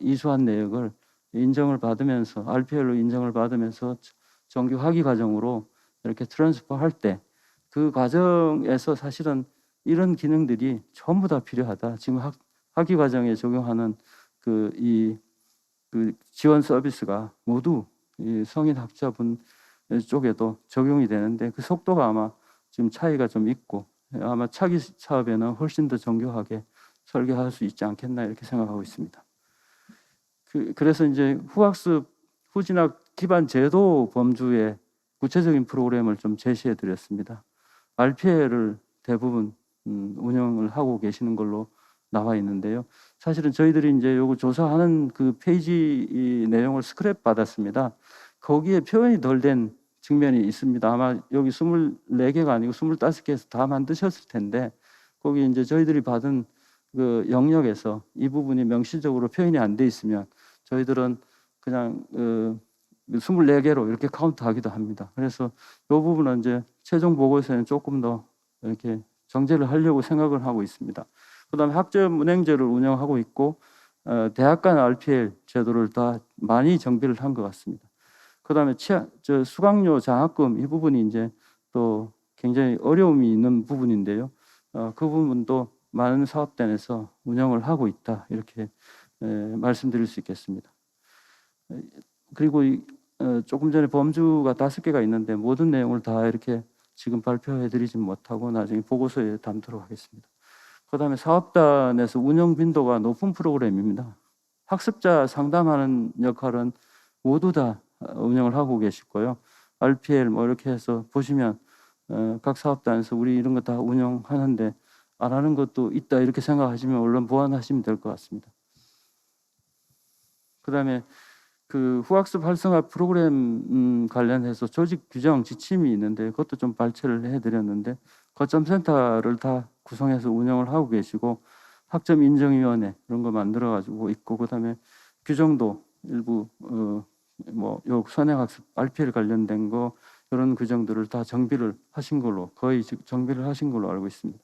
이수한 내역을 인정을 받으면서 RPL로 인정을 받으면서 정규 학위 과정으로 이렇게 트랜스퍼 할 때 그 과정에서 사실은 이런 기능들이 전부 다 필요하다. 지금 학위 과정에 적용하는 그 지원 서비스가 모두 이 성인 학자분 쪽에도 적용이 되는데 그 속도가 아마 지금 차이가 좀 있고 아마 차기 사업에는 훨씬 더 정교하게 설계할 수 있지 않겠나 이렇게 생각하고 있습니다. 그래서 이제 후학습, 후진학 기반 제도 범주의 구체적인 프로그램을 좀 제시해 드렸습니다. RPL을 대부분 운영을 하고 계시는 걸로 나와 있는데요. 사실은 저희들이 이제 요거 조사하는 그 페이지 이 내용을 스크랩 받았습니다. 거기에 표현이 덜 된 측면이 있습니다. 아마 여기 24개가 아니고 25개에서 다 만드셨을 텐데 거기 이제 저희들이 받은 그 영역에서 이 부분이 명시적으로 표현이 안 돼 있으면 저희들은 그냥 24개로 이렇게 카운트하기도 합니다. 그래서 이 부분은 이제 최종 보고서에는 조금 더 이렇게 정제를 하려고 생각을 하고 있습니다. 그다음에 학점 운행제를 운영하고 있고 대학 간 RPL 제도를 다 많이 정비를 한 것 같습니다. 그다음에 수강료 장학금 이 부분이 이제 또 굉장히 어려움이 있는 부분인데요. 그 부분도 많은 사업단에서 운영을 하고 있다 이렇게 말씀드릴 수 있겠습니다. 그리고 조금 전에 범주가 5개가 있는데 모든 내용을 다 이렇게 지금 발표해드리지 못하고 나중에 보고서에 담도록 하겠습니다. 그다음에 사업단에서 운영 빈도가 높은 프로그램입니다. 학습자 상담하는 역할은 모두 다 운영을 하고 계시고요. RPL 뭐 이렇게 해서 보시면 각 사업단에서 우리 이런 거 다 운영하는데 안 하는 것도 있다 이렇게 생각하시면 얼른 보완하시면 될 것 같습니다. 그다음에 그 후학습 활성화 프로그램 관련해서 조직 규정 지침이 있는데 그것도 좀 발췌를 해드렸는데 거점 센터를 다 구성해서 운영을 하고 계시고 학점 인정위원회 이런 거 만들어 가지고 있고 그다음에 규정도 일부 뭐요 선행학습 RPL 관련된 거 이런 규정들을 다 정비를 하신 걸로 거의 정비를 하신 걸로 알고 있습니다.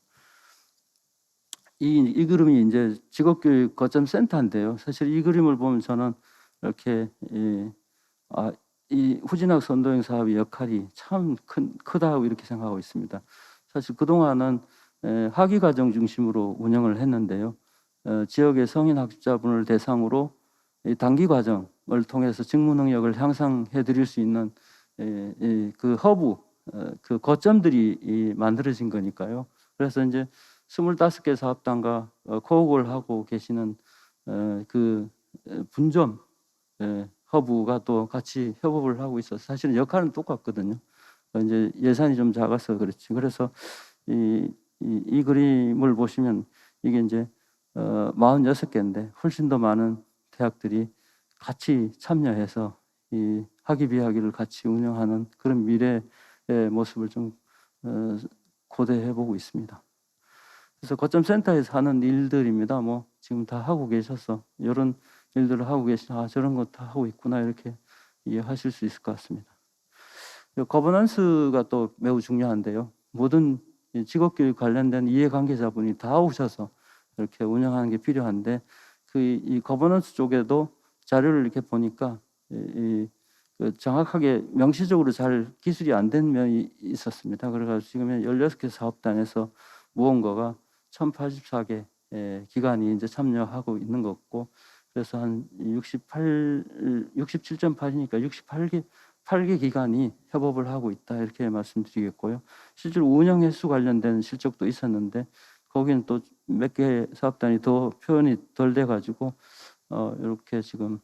이 그림이 이제 직업교육 거점 센터인데요. 사실 이 그림을 보면 저는 이렇게 이 후진학 선도형 사업의 역할이 참 크다고 이렇게 생각하고 있습니다. 사실 그동안은 학위 과정 중심으로 운영을 했는데요. 지역의 성인 학습자분을 대상으로 단기 과정을 통해서 직무 능력을 향상해 드릴 수 있는 그 허브 그 거점들이 만들어진 거니까요. 그래서 이제 25개 사업단과 코업을 하고 계시는 그 분점 허브가 또 같이 협업을 하고 있어서 사실은 역할은 똑같거든요. 이제 예산이 좀 작아서 그렇지. 그래서 이 그림을 보시면 이게 이제 46개인데 훨씬 더 많은 대학들이 같이 참여해서 이 학위 비학위를 같이 운영하는 그런 미래의 모습을 좀 고대해 보고 있습니다. 그래서 거점 센터에서 하는 일들입니다. 뭐 지금 다 하고 계셔서 이런 일들을 하고 계시나 저런 거 다 하고 있구나 이렇게 이해하실 수 있을 것 같습니다. 거버넌스가 또 매우 중요한데요. 모든 직업교육 관련된 이해관계자분이 다 오셔서 이렇게 운영하는 게 필요한데 이 거버넌스 쪽에도 자료를 이렇게 보니까 그 정확하게 명시적으로 잘 기술이 안 된 면이 있었습니다. 그래가지고 지금 16개 사업단에서 무언가가 1084개 기관이 이제 참여하고 있는 것 같고 그래서 한 67.8이니까 8개 기관이 협업을 하고 있다 이렇게 말씀드리겠고요. 실제로 운영 횟수 관련된 실적도 있었는데 거기는 또 몇 개 사업단이 더 표현이 덜 돼가지고 이렇게 지금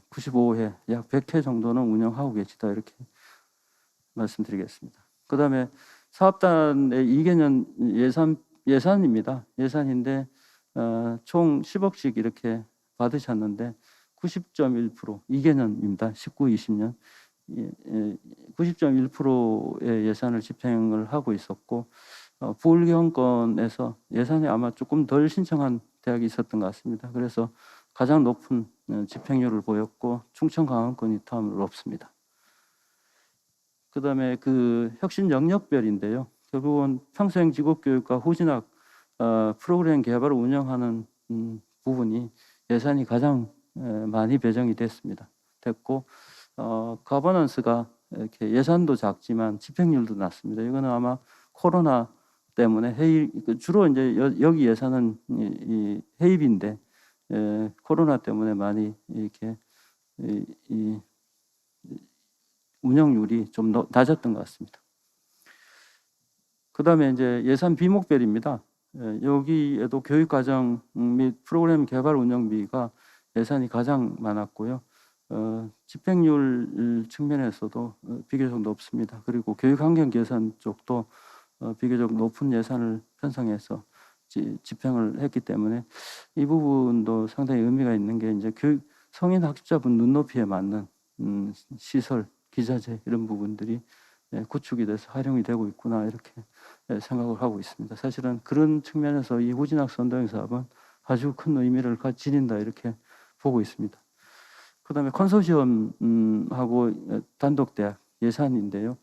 95회 약 100회 정도는 운영하고 계시다 이렇게 말씀드리겠습니다. 그다음에 사업단의 2개년 예산입니다. 예산인데 총 10억씩 이렇게 받으셨는데 90.1% 2개년입니다. 19, 20년 90.1%의 예산을 집행을 하고 있었고 부울경권에서 예산이 아마 조금 덜 신청한 대학이 있었던 것 같습니다. 그래서 가장 높은 집행률을 보였고 충청 강원권이 다음으로 높습니다. 그다음에 그 혁신 영역별인데요. 결국은 평생 직업교육과 후진학 프로그램 개발을 운영하는 부분이 예산이 가장 많이 배정이 됐고 거버넌스가 이렇게 예산도 작지만 집행률도 낮습니다. 이거는 아마 코로나 때문에 주로 이제 여기 예산은 이 해입인데 코로나 때문에 많이 이렇게 이 운영률이 좀 낮았던 것 같습니다. 그다음에 이제 예산 비목별입니다. 여기에도 교육과정 및 프로그램 개발 운영비가 예산이 가장 많았고요. 집행률 측면에서도 비교적 높습니다. 그리고 교육환경 개선 쪽도 비교적 높은 예산을 편성해서 집행을 했기 때문에 이 부분도 상당히 의미가 있는 게 이제 성인 학습자분 눈높이에 맞는 시설 기자재 이런 부분들이 구축이 돼서 활용이 되고 있구나 이렇게 생각을 하고 있습니다. 사실은 그런 측면에서 이 후진학 선도형 사업은 아주 큰 의미를 지닌다 이렇게 보고 있습니다. 그다음에 컨소시엄하고 단독대학 예산인데요.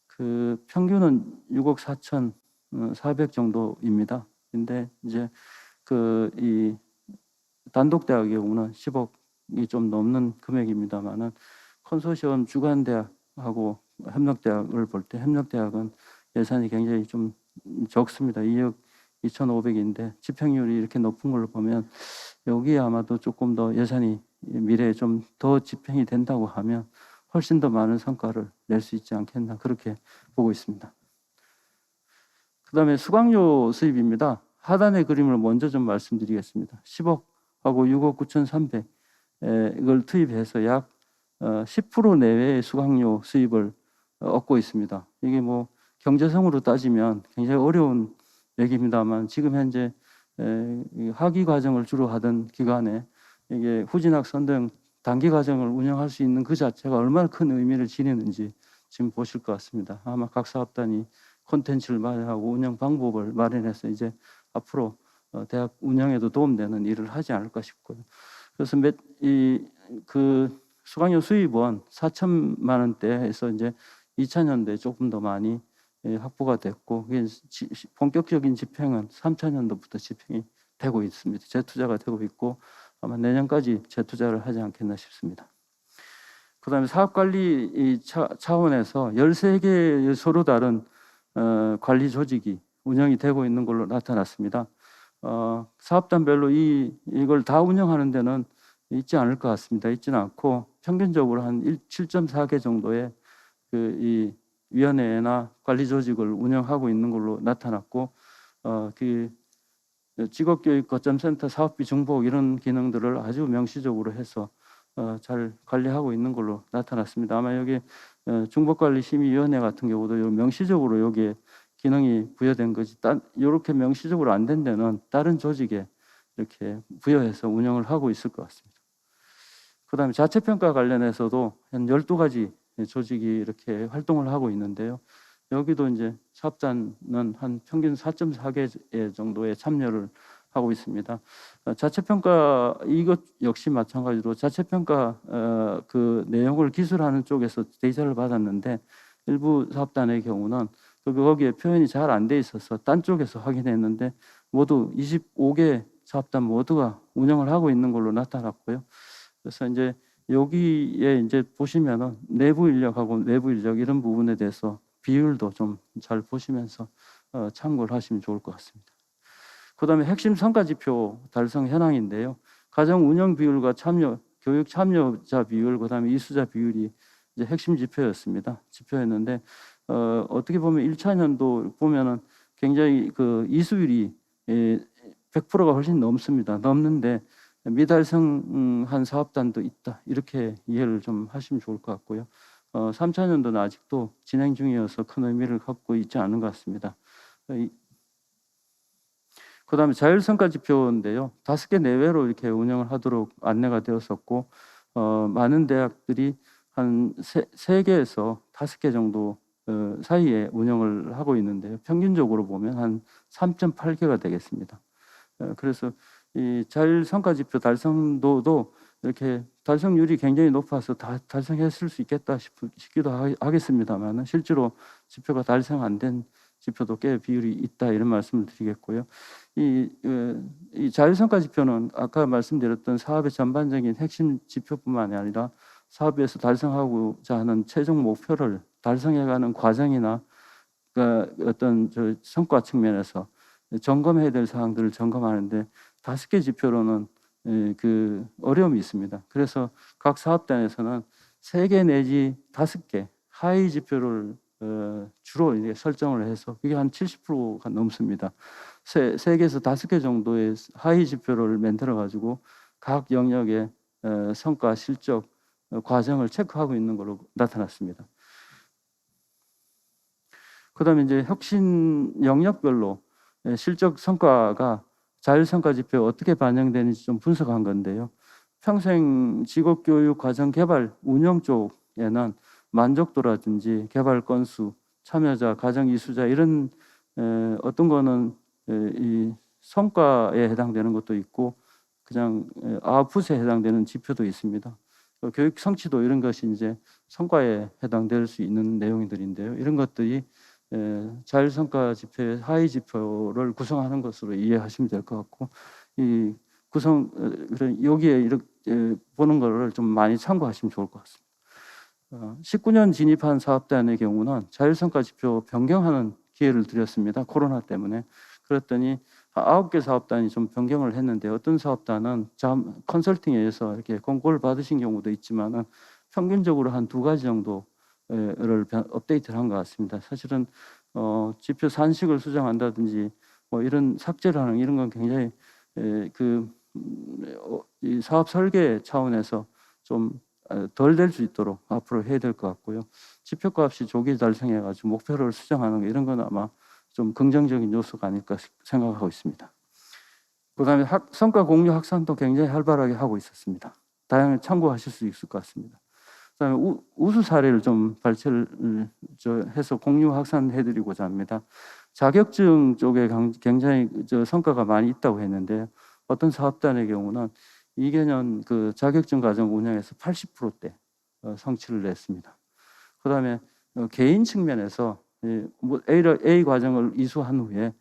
그 평균은 6억 4,400 정도입니다. 근데 이제 그 이 단독대학의 경우는 10억이 좀 넘는 금액입니다만은 컨소시엄 주관대학하고 협력대학을 볼 때 협력대학은 예산이 굉장히 좀 적습니다. 2억 2,500인데 집행률이 이렇게 높은 걸로 보면 여기에 아마도 조금 더 예산이 미래에 좀 더 집행이 된다고 하면 훨씬 더 많은 성과를 낼 수 있지 않겠나 그렇게 보고 있습니다. 그다음에 수강료 수입입니다. 하단의 그림을 먼저 좀 말씀드리겠습니다. 10억하고 6억 9,300 이걸 투입해서 약 10% 내외의 수강료 수입을 얻고 있습니다. 이게 뭐 경제성으로 따지면 굉장히 어려운 얘기입니다만 지금 현재 학위 과정을 주로 하던 기간에 이게 후진학 선등 단기 과정을 운영할 수 있는 그 자체가 얼마나 큰 의미를 지니는지 지금 보실 것 같습니다. 아마 각 사업단이 콘텐츠를 마련하고 운영 방법을 마련해서 이제 앞으로 대학 운영에도 도움되는 일을 하지 않을까 싶고요. 그래서 그 수강료 수입은 4천만 원대에서 이제 2000년도에 조금 더 많이 확보가 됐고 본격적인 집행은 3000년도부터 집행이 되고 있습니다. 재투자가 되고 있고 아마 내년까지 재투자를 하지 않겠나 싶습니다. 그다음에 사업관리 차원에서 13개의 서로 다른 관리 조직이 운영이 되고 있는 걸로 나타났습니다. 사업단별로 이걸 다 운영하는 데는 있지 않을 것 같습니다. 있지는 않고 평균적으로 한 7.4개 정도의 이 위원회나 관리 조직을 운영하고 있는 걸로 나타났고 그 직업교육 거점센터 사업비 중복 이런 기능들을 아주 명시적으로 해서 잘 관리하고 있는 걸로 나타났습니다. 아마 여기 중복관리심의위원회 같은 경우도 명시적으로 여기에 기능이 부여된 것이 이렇게 명시적으로 안 된 데는 다른 조직에 이렇게 부여해서 운영을 하고 있을 것 같습니다. 그다음에 자체평가 관련해서도 한 12가지 조직이 이렇게 활동을 하고 있는데요. 여기도 이제 사업단은 한 평균 4.4개 정도의 참여를 하고 있습니다. 자체평가 이것 역시 마찬가지로 자체평가 그 내용을 기술하는 쪽에서 데이터를 받았는데 일부 사업단의 경우는 거기에 표현이 잘 안 돼 있어서 딴 쪽에서 확인했는데 모두 25개 사업단 모두가 운영을 하고 있는 걸로 나타났고요. 그래서 이제 여기에 이제 보시면은 내부 인력하고 외부 인력 이런 부분에 대해서 비율도 좀 잘 보시면서 참고를 하시면 좋을 것 같습니다. 그다음에 핵심 성과 지표 달성 현황인데요. 가정 운영 비율과 교육 참여자 비율, 그다음에 이수자 비율이 이제 핵심 지표였는데 어떻게 보면 1차년도 보면은 굉장히 그 이수율이 100%가 훨씬 넘는데 미달성한 사업단도 있다 이렇게 이해를 좀 하시면 좋을 것 같고요. 3차년도는 아직도 진행 중이어서 큰 의미를 갖고 있지 않은 것 같습니다. 그다음에 자율성과 지표인데요. 5개 내외로 이렇게 운영을 하도록 안내가 되었었고 많은 대학들이 한 3개에서 5개 정도 사이에 운영을 하고 있는데요. 평균적으로 보면 한 3.8개가 되겠습니다. 그래서 이 자율성과 지표 달성도도 이렇게 달성률이 굉장히 높아서 다 달성했을 수 있겠다 싶기도 하겠습니다만 실제로 지표가 달성 안 된 지표도 꽤 비율이 있다 이런 말씀을 드리겠고요. 이 자율성과 지표는 아까 말씀드렸던 사업의 전반적인 핵심 지표뿐만이 아니라 사업에서 달성하고자 하는 최종 목표를 달성해가는 과정이나 어떤 성과 측면에서 점검해야 될 사항들을 점검하는데 5개 지표로는 그 어려움이 있습니다. 그래서 각 사업단에서는 3개 내지 5개 하위 지표를 주로 이제 설정을 해서 그게 한 70%가 넘습니다. 3개에서 5개 정도의 하위 지표를 만들어 가지고 각 영역의 성과, 실적, 과정을 체크하고 있는 걸로 나타났습니다. 그다음에 이제 혁신 영역별로 실적 성과가 자율성과 지표에 어떻게 반영되는지 좀 분석한 건데요. 평생 직업교육 과정 개발 운영 쪽에는 만족도라든지 개발 건수, 참여자, 가정 이수자 이런 어떤 거는 이 성과에 해당되는 것도 있고 그냥 아웃풋에 해당되는 지표도 있습니다. 교육 성취도 이런 것이 이제 성과에 해당될 수 있는 내용들인데요. 이런 것들이 자율성과 지표의 하위 지표를 구성하는 것으로 이해하시면 될 것 같고 이 구성 여기에 이렇게 보는 거를 좀 많이 참고하시면 좋을 것 같습니다. 19년 진입한 사업단의 경우는 자율성과 지표 변경하는 기회를 드렸습니다. 코로나 때문에. 그랬더니 9개 사업단이 좀 변경을 했는데 어떤 사업단은 컨설팅에 의해서 이렇게 공고를 받으신 경우도 있지만은 평균적으로 한 2가지 정도를 업데이트를 한 것 같습니다. 사실은 지표 산식을 수정한다든지 뭐 이런 삭제를 하는 이런 건 굉장히 이 사업 설계 차원에서 좀 덜 될 수 있도록 앞으로 해야 될 것 같고요. 지표값이 조기 달성해가지고 목표를 수정하는 거 이런 건 아마 좀 긍정적인 요소가 아닐까 생각하고 있습니다. 그다음에 성과 공유 확산도 굉장히 활발하게 하고 있었습니다. 다양하게 참고하실 수 있을 것 같습니다. 그다음에 우수 사례를 좀 발췌를 해서 공유 확산해드리고자 합니다. 자격증 쪽에 굉장히 성과가 많이 있다고 했는데 어떤 사업단의 경우는 2개년 그 자격증 과정 운영에서 80%대 성취를 냈습니다. 그다음에 개인 측면에서 뭐 A 과정을 이수한 후에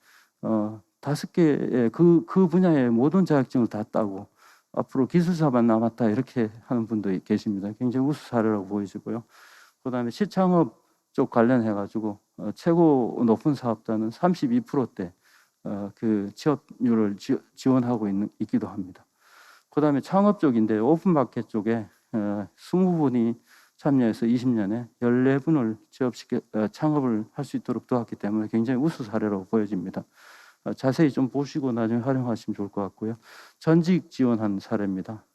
5개의 그 분야의 모든 자격증을 다 따고 앞으로 기술사만 남았다 이렇게 하는 분도 계십니다. 굉장히 우수 사례라고 보여지고요. 그다음에 시창업 쪽 관련해 가지고 최고 높은 사업단은 32%대 그 취업률을 지원하고 있기도 합니다. 그다음에 창업 쪽인데 오픈마켓 쪽에 20분이 참여해서 20년에 14분을 창업을 할 수 있도록 도왔기 때문에 굉장히 우수 사례라고 보여집니다. 자세히 좀 보시고 나중에 활용하시면 좋을 것 같고요. 전직 지원한 사례입니다.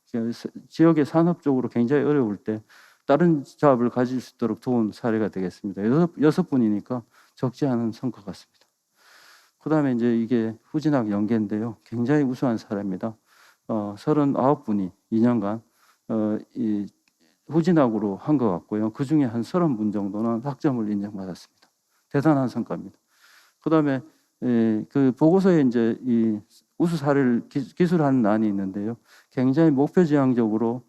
지역의 산업적으로 굉장히 어려울 때 다른 잡을 가질 수 있도록 도운 사례가 되겠습니다. 6분이니까 적지 않은 성과 같습니다. 그다음에 이제 이게 후진학 연계인데요. 굉장히 우수한 사례입니다. 39분이 2년간 이 후진학으로 한 것 같고요. 그 중에 한 30분 정도는 학점을 인정받았습니다. 대단한 성과입니다. 그다음에 그 보고서에 이제 이 우수 사례를 기술하는 난이 있는데요. 굉장히 목표지향적으로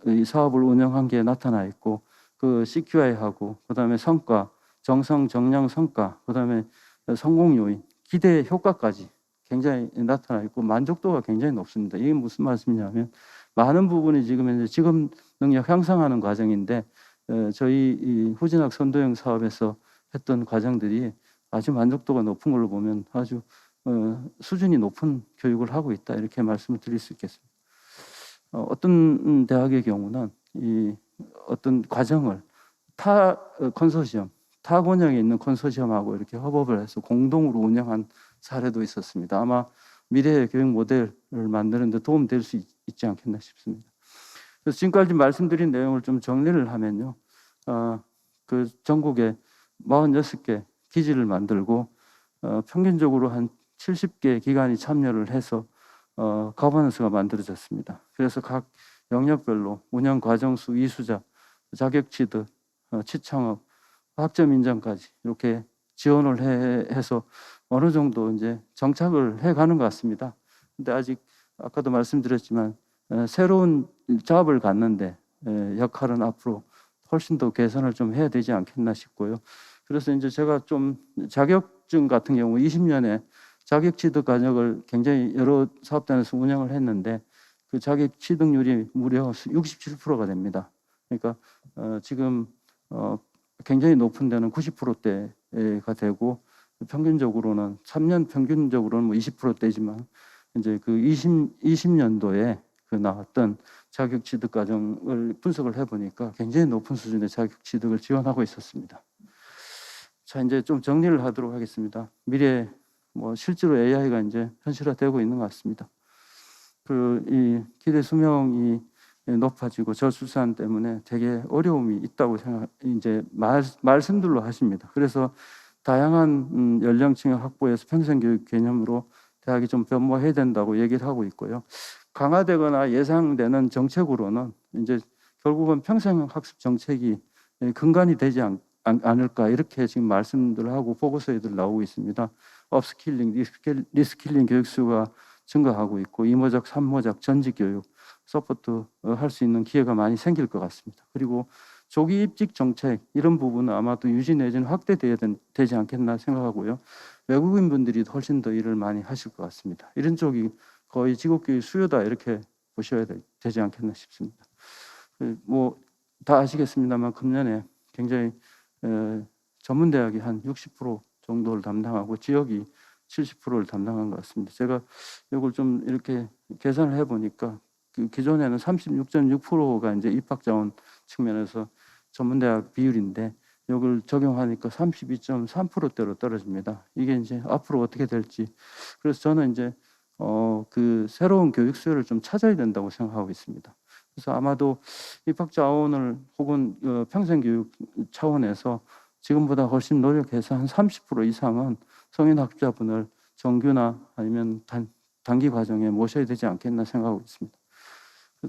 이 사업을 운영한 게 나타나 있고 그 CQI하고 그다음에 성과, 정성, 정량 성과, 그다음에 성공 요인, 기대 효과까지 굉장히 나타나 있고 만족도가 굉장히 높습니다. 이게 무슨 말씀이냐면 많은 부분이 지금 이제 직업 능력 향상하는 과정인데 저희 이 후진학 선도형 사업에서 했던 과정들이 아주 만족도가 높은 걸로 보면 아주 수준이 높은 교육을 하고 있다 이렇게 말씀을 드릴 수 있겠습니다. 어떤 대학의 경우는 이 어떤 과정을 타 컨소시엄, 타 권역에 있는 컨소시엄하고 이렇게 협업을 해서 공동으로 운영한 사례도 있었습니다. 아마 미래의 교육 모델을 만드는 데 도움될 수 있지 않겠나 싶습니다. 그래서 지금까지 말씀드린 내용을 좀 정리를 하면요. 그 전국에 46개 기지를 만들고 평균적으로 한 70개 기관이 참여를 해서 거버넌스가 만들어졌습니다. 그래서 각 영역별로 운영 과정수, 이수자, 자격 취득, 취창업, 학점 인정까지 이렇게 지원을 해서 어느 정도 이제 정착을 해가는 것 같습니다. 근데 아직 아까도 말씀드렸지만 새로운 잡을 갖는데 역할은 앞으로 훨씬 더 개선을 좀 해야 되지 않겠나 싶고요. 그래서 이제 제가 좀 자격증 같은 경우 20년에 자격 취득 과정을 굉장히 여러 사업단에서 운영을 했는데 그 자격 취득률이 무려 67%가 됩니다. 그러니까 지금 굉장히 높은 데는 90%대가 되고 평균적으로는 3년 평균적으로는 뭐 20%대지만 이제 그 20년도에 그 나왔던 자격 취득 과정을 분석을 해보니까 굉장히 높은 수준의 자격 취득을 지원하고 있었습니다. 자, 이제 좀 정리를 하도록 하겠습니다. 미래 뭐 실제로 AI가 이제 현실화되고 있는 것 같습니다. 그 이 기대 수명이 높아지고 저출산 때문에 되게 어려움이 있다고 이제 말씀들로 하십니다. 그래서 다양한 연령층의 확보해서 평생교육 개념으로 대학이 좀 변모해야 된다고 얘기를 하고 있고요. 강화되거나 예상되는 정책으로는 이제 결국은 평생학습 정책이 근간이 되지 않을까 이렇게 지금 말씀들 하고 보고서에들 나오고 있습니다. 업스킬링, 리스킬링 교육 수가 증가하고 있고 이모작, 삼모작, 전직 교육, 서포트 할 수 있는 기회가 많이 생길 것 같습니다. 그리고 조기 입직 정책 이런 부분은 아마도 유지 내지는 확대돼야 되지 않겠나 생각하고요. 외국인 분들이 훨씬 더 일을 많이 하실 것 같습니다. 이런 쪽이 거의 지국교육 수요다 이렇게 보셔야 되지 않겠나 싶습니다. 뭐 다 아시겠습니다만 금년에 굉장히 전문대학이 한 60% 정도를 담당하고 지역이 70%를 담당한 것 같습니다. 제가 이걸 좀 이렇게 계산을 해보니까 그 기존에는 36.6%가 이제 입학자원 측면에서 전문대학 비율인데 이걸 적용하니까 32.3%대로 떨어집니다. 이게 이제 앞으로 어떻게 될지. 그래서 저는 이제 그 새로운 교육 수요를 좀 찾아야 된다고 생각하고 있습니다. 그래서 아마도 입학 자원을 혹은 평생교육 차원에서 지금보다 훨씬 노력해서 한 30% 이상은 성인 학자분을 정규나 아니면 단기 과정에 모셔야 되지 않겠나 생각하고 있습니다.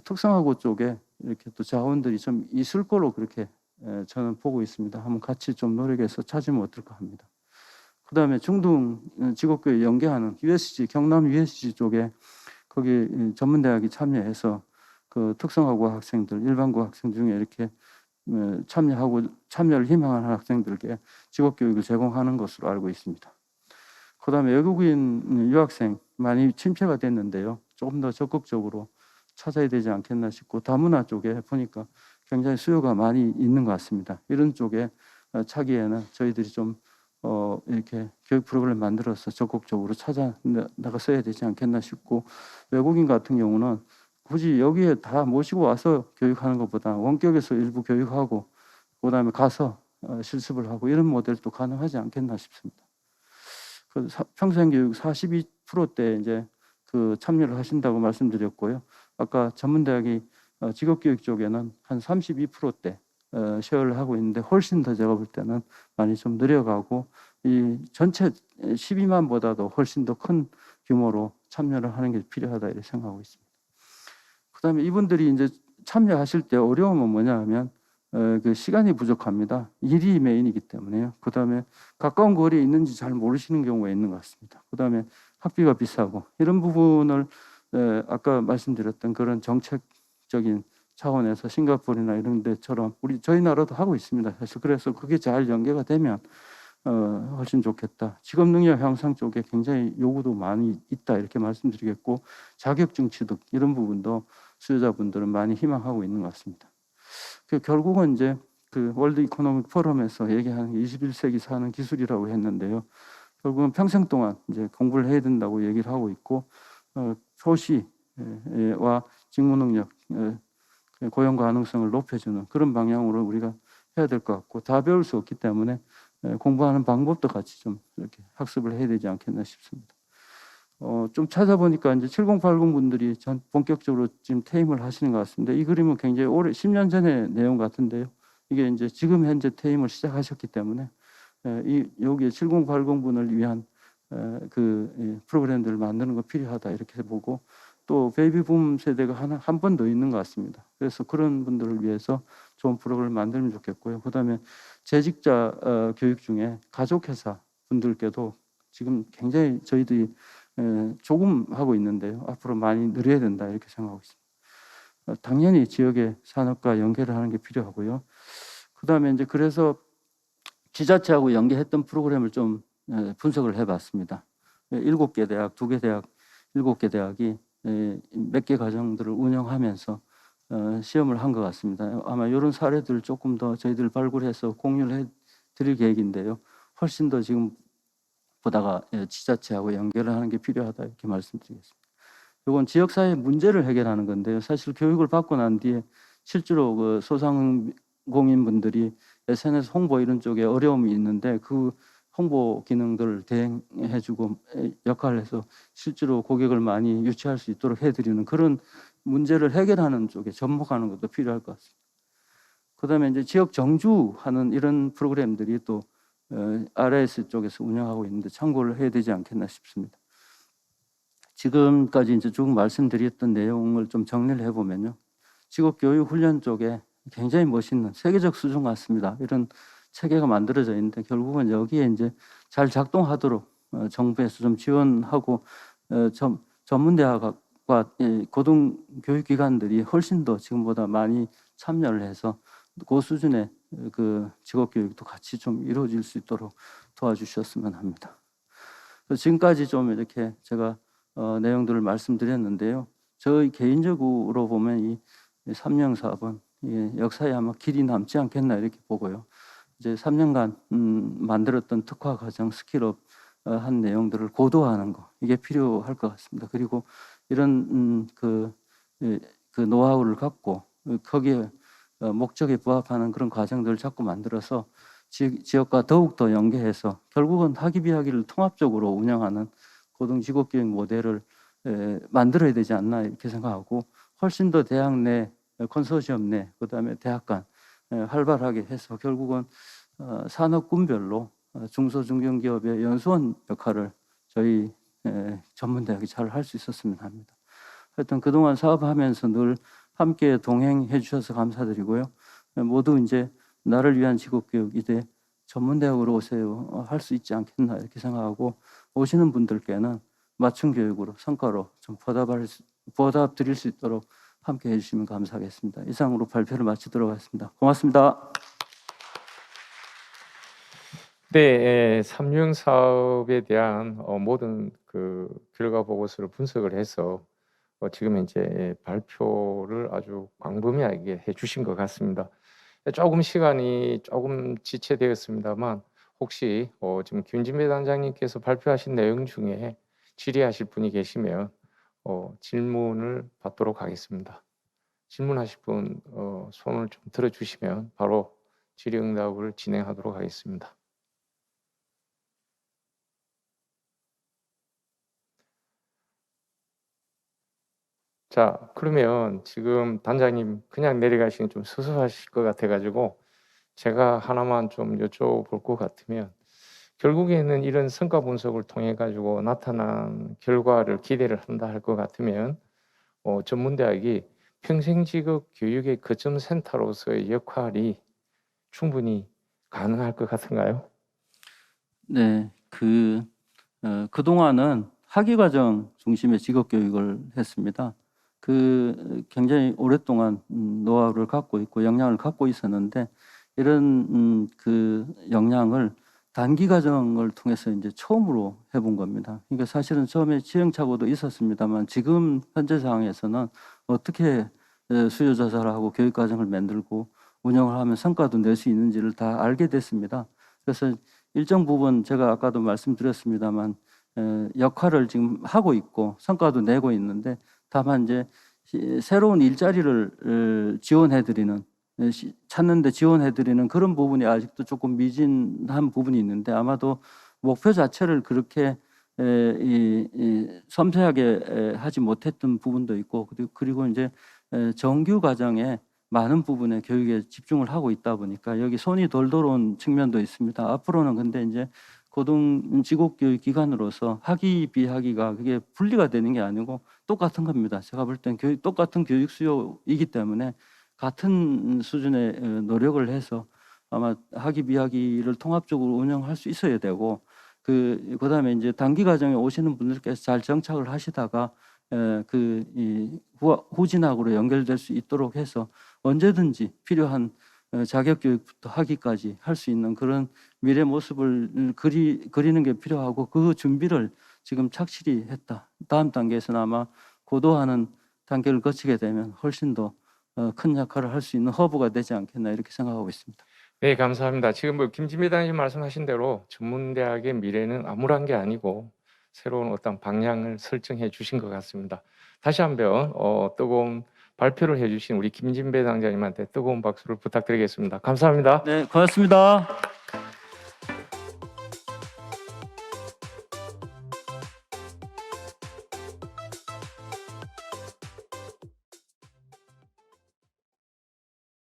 특성화고 쪽에 이렇게 또 자원들이 좀 있을 거로 그렇게 저는 보고 있습니다. 한번 같이 좀 노력해서 찾으면 어떨까 합니다. 그 다음에 중등 직업교육 연계하는 USG, 경남 USG 쪽에 거기 전문대학이 참여해서 그 특성화고 학생들, 일반고 학생 중에 이렇게 참여를 희망하는 학생들께 직업교육을 제공하는 것으로 알고 있습니다. 그 다음에 외국인 유학생 많이 침체가 됐는데요. 조금 더 적극적으로 찾아야 되지 않겠나 싶고 다문화 쪽에 보니까 굉장히 수요가 많이 있는 것 같습니다. 이런 쪽에 차기에는 저희들이 좀 이렇게 교육 프로그램 만들어서 적극적으로 찾아 나가서야 되지 않겠나 싶고 외국인 같은 경우는 굳이 여기에 다 모시고 와서 교육하는 것보다 원격에서 일부 교육하고 그다음에 가서 실습을 하고 이런 모델도 가능하지 않겠나 싶습니다. 그 평생교육 42%대 이제 그 참여를 하신다고 말씀드렸고요. 아까 전문대학이 직업교육 쪽에는 한 32%대 쉐어를 하고 있는데 훨씬 더 제가 볼 때는 많이 좀 늘어가고 이 전체 12만보다도 훨씬 더 큰 규모로 참여를 하는 게 필요하다 이렇게 생각하고 있습니다. 그다음에 이분들이 이제 참여하실 때 어려움은 뭐냐 하면 그 시간이 부족합니다. 일이 메인이기 때문에요. 그다음에 가까운 거리에 있는지 잘 모르시는 경우가 있는 것 같습니다. 그다음에 학비가 비싸고 이런 부분을 아까 말씀드렸던 그런 정책적인 차원에서 싱가포르나 이런 데처럼 저희 나라도 하고 있습니다. 사실 그래서 그게 잘 연계가 되면 훨씬 좋겠다. 직업 능력 향상 쪽에 굉장히 요구도 많이 있다 이렇게 말씀드리겠고 자격증 취득 이런 부분도 수요자분들은 많이 희망하고 있는 것 같습니다. 결국은 이제 그 월드 이코노믹 포럼에서 얘기하는 21세기 사는 기술이라고 했는데요. 결국은 평생 동안 이제 공부를 해야 된다고 얘기를 하고 있고 소시와 직무 능력, 고용 가능성을 높여주는 그런 방향으로 우리가 해야 될 것 같고 다 배울 수 없기 때문에 공부하는 방법도 같이 좀 이렇게 학습을 해야 되지 않겠나 싶습니다. 좀 찾아보니까 이제 7080 분들이 전 본격적으로 지금 퇴임을 하시는 것 같습니다. 이 그림은 굉장히 오래 10년 전의 내용 같은데요. 이게 이제 지금 현재 퇴임을 시작하셨기 때문에 여기에 7080 분을 위한 그 프로그램들을 만드는 거 필요하다 이렇게 보고 또 베이비붐 세대가 한 번 더 있는 것 같습니다. 그래서 그런 분들을 위해서 좋은 프로그램을 만들면 좋겠고요. 그다음에 재직자 교육 중에 가족회사 분들께도 지금 굉장히 저희들이 조금 하고 있는데요. 앞으로 많이 늘려야 된다 이렇게 생각하고 있습니다. 당연히 지역의 산업과 연계를 하는 게 필요하고요. 그다음에 이제 그래서 지자체하고 연계했던 프로그램을 좀 분석을 해봤습니다. 7개 대학, 2개 대학, 7개 대학이 몇 개 과정들을 운영하면서 시험을 한 것 같습니다. 아마 이런 사례들을 조금 더 저희들 발굴해서 공유를 해드릴 계획인데요. 훨씬 더 지금 보다가 지자체하고 연결을 하는 게 필요하다 이렇게 말씀드리겠습니다. 이건 지역사회 문제를 해결하는 건데요. 사실 교육을 받고 난 뒤에 실제로 그 소상공인분들이 SNS 홍보 이런 쪽에 어려움이 있는데 그 홍보 기능들을 대행해주고 역할을 해서 실제로 고객을 많이 유치할 수 있도록 해드리는 그런 문제를 해결하는 쪽에 접목하는 것도 필요할 것 같습니다. 그다음에 이제 지역 정주하는 이런 프로그램들이 또 RS 쪽에서 운영하고 있는데 참고를 해야 되지 않겠나 싶습니다. 지금까지 이제 쭉 말씀드렸던 내용을 좀 정리를 해보면요. 직업교육 훈련 쪽에 굉장히 멋있는 세계적 수준 같습니다. 이런 체계가 만들어져 있는데 결국은 여기에 이제 잘 작동하도록 정부에서 좀 지원하고 전문대학과 고등교육기관들이 훨씬 더 지금보다 많이 참여를 해서 그 수준의 그 직업교육도 같이 좀 이루어질 수 있도록 도와주셨으면 합니다. 지금까지 좀 이렇게 제가 내용들을 말씀드렸는데요. 저희 개인적으로 보면 이 3년 사업은 역사에 아마 길이 남지 않겠나 이렇게 보고요. 이제 3년간 만들었던 특화 과정 스킬업 한 내용들을 고도화하는 거 이게 필요할 것 같습니다. 그리고 이런 그 노하우를 갖고 거기에 목적에 부합하는 그런 과정들을 자꾸 만들어서 지역과 더욱더 연계해서 결국은 학위 비학위를 통합적으로 운영하는 고등직업교육 모델을 만들어야 되지 않나 이렇게 생각하고 훨씬 더 대학 내 컨소시엄 내 그다음에 대학 간 활발하게 해서 결국은 산업군별로 중소중견기업의 연수원 역할을 저희 전문대학이 잘 할 수 있었으면 합니다. 하여튼 그동안 사업하면서 늘 함께 동행해 주셔서 감사드리고요. 모두 이제 나를 위한 직업교육 이제 전문대학으로 오세요 할 수 있지 않겠나 이렇게 생각하고 오시는 분들께는 맞춤 교육으로 성과로 좀 보답 드릴 수 있도록 함께 해주시면 감사하겠습니다. 이상으로 발표를 마치도록 하겠습니다. 고맙습니다. 네, 삼유형 사업에 대한 모든 그 결과 보고서를 분석을 해서 지금 이제 발표를 아주 광범위하게 해주신 것 같습니다. 조금 시간이 조금 지체되었습니다만 혹시 지금 김진배 단장님께서 발표하신 내용 중에 질의하실 분이 계시면 질문을 받도록 하겠습니다. 질문하실 분 손을 좀 들어주시면 바로 질의응답을 진행하도록 하겠습니다. 자, 그러면 지금 단장님 그냥 내려가시기 좀 수수하실 것 같아가지고 제가 하나만 좀 여쭤볼 것 같으면 결국에는 이런 성과 분석을 통해 가지고 나타난 결과를 기대를 한다 할 것 같으면 전문대학이 평생직업 교육의 거점 센터로서의 역할이 충분히 가능할 것 같은가요? 네, 그동안은 학위과정 중심의 직업교육을 했습니다. 굉장히 오랫동안 노하우를 갖고 있고 역량을 갖고 있었는데 이런 그 역량을 단기 과정을 통해서 이제 처음으로 해본 겁니다. 그러니까 사실은 처음에 시행착오도 있었습니다만 지금 현재 상황에서는 어떻게 수요 조사를 교육 과정을 만들고 운영을 하면 성과도 낼 수 있는지를 다 알게 됐습니다. 그래서 일정 부분 제가 아까도 말씀드렸습니다만 역할을 지금 하고 있고 성과도 내고 있는데 다만 이제 새로운 일자리를 지원해드리는 찾는데 지원해드리는 그런 부분이 아직도 조금 미진한 부분이 있는데 아마도 목표 자체를 그렇게 섬세하게 하지 못했던 부분도 있고 그리고 이제 정규 과정에 많은 부분의 교육에 집중을 하고 있다 보니까 여기 손이 덜 온 측면도 있습니다. 앞으로는 근데 이제 고등 직업교육 기관으로서 학위 비학위가 그게 분리가 되는 게 아니고 똑같은 겁니다. 제가 볼 땐 똑같은 교육 수요이기 때문에 같은 수준의 노력을 해서 아마 학위 비학위를 통합적으로 운영할 수 있어야 되고 그다음에 이제 단기 과정에 오시는 분들께서 잘 정착을 하시다가 후진학으로 연결될 수 있도록 해서 언제든지 필요한 자격 교육부터 학위까지 할 수 있는 그런 미래 모습을 그리는 게 필요하고 그 준비를 지금 착실히 했다. 다음 단계에서는 아마 고도화하는 단계를 거치게 되면 훨씬 더 큰 역할을 할 수 있는 허브가 되지 않겠나 이렇게 생각하고 있습니다. 네, 감사합니다. 지금 김진배 단장님 말씀하신 대로 전문대학의 미래는 암울한 게 아니고 새로운 어떤 방향을 설정해 주신 것 같습니다. 다시 한번 뜨거운 발표를 해주신 우리 김진배 당장님한테 뜨거운 박수를 부탁드리겠습니다. 감사합니다. 네, 고맙습니다.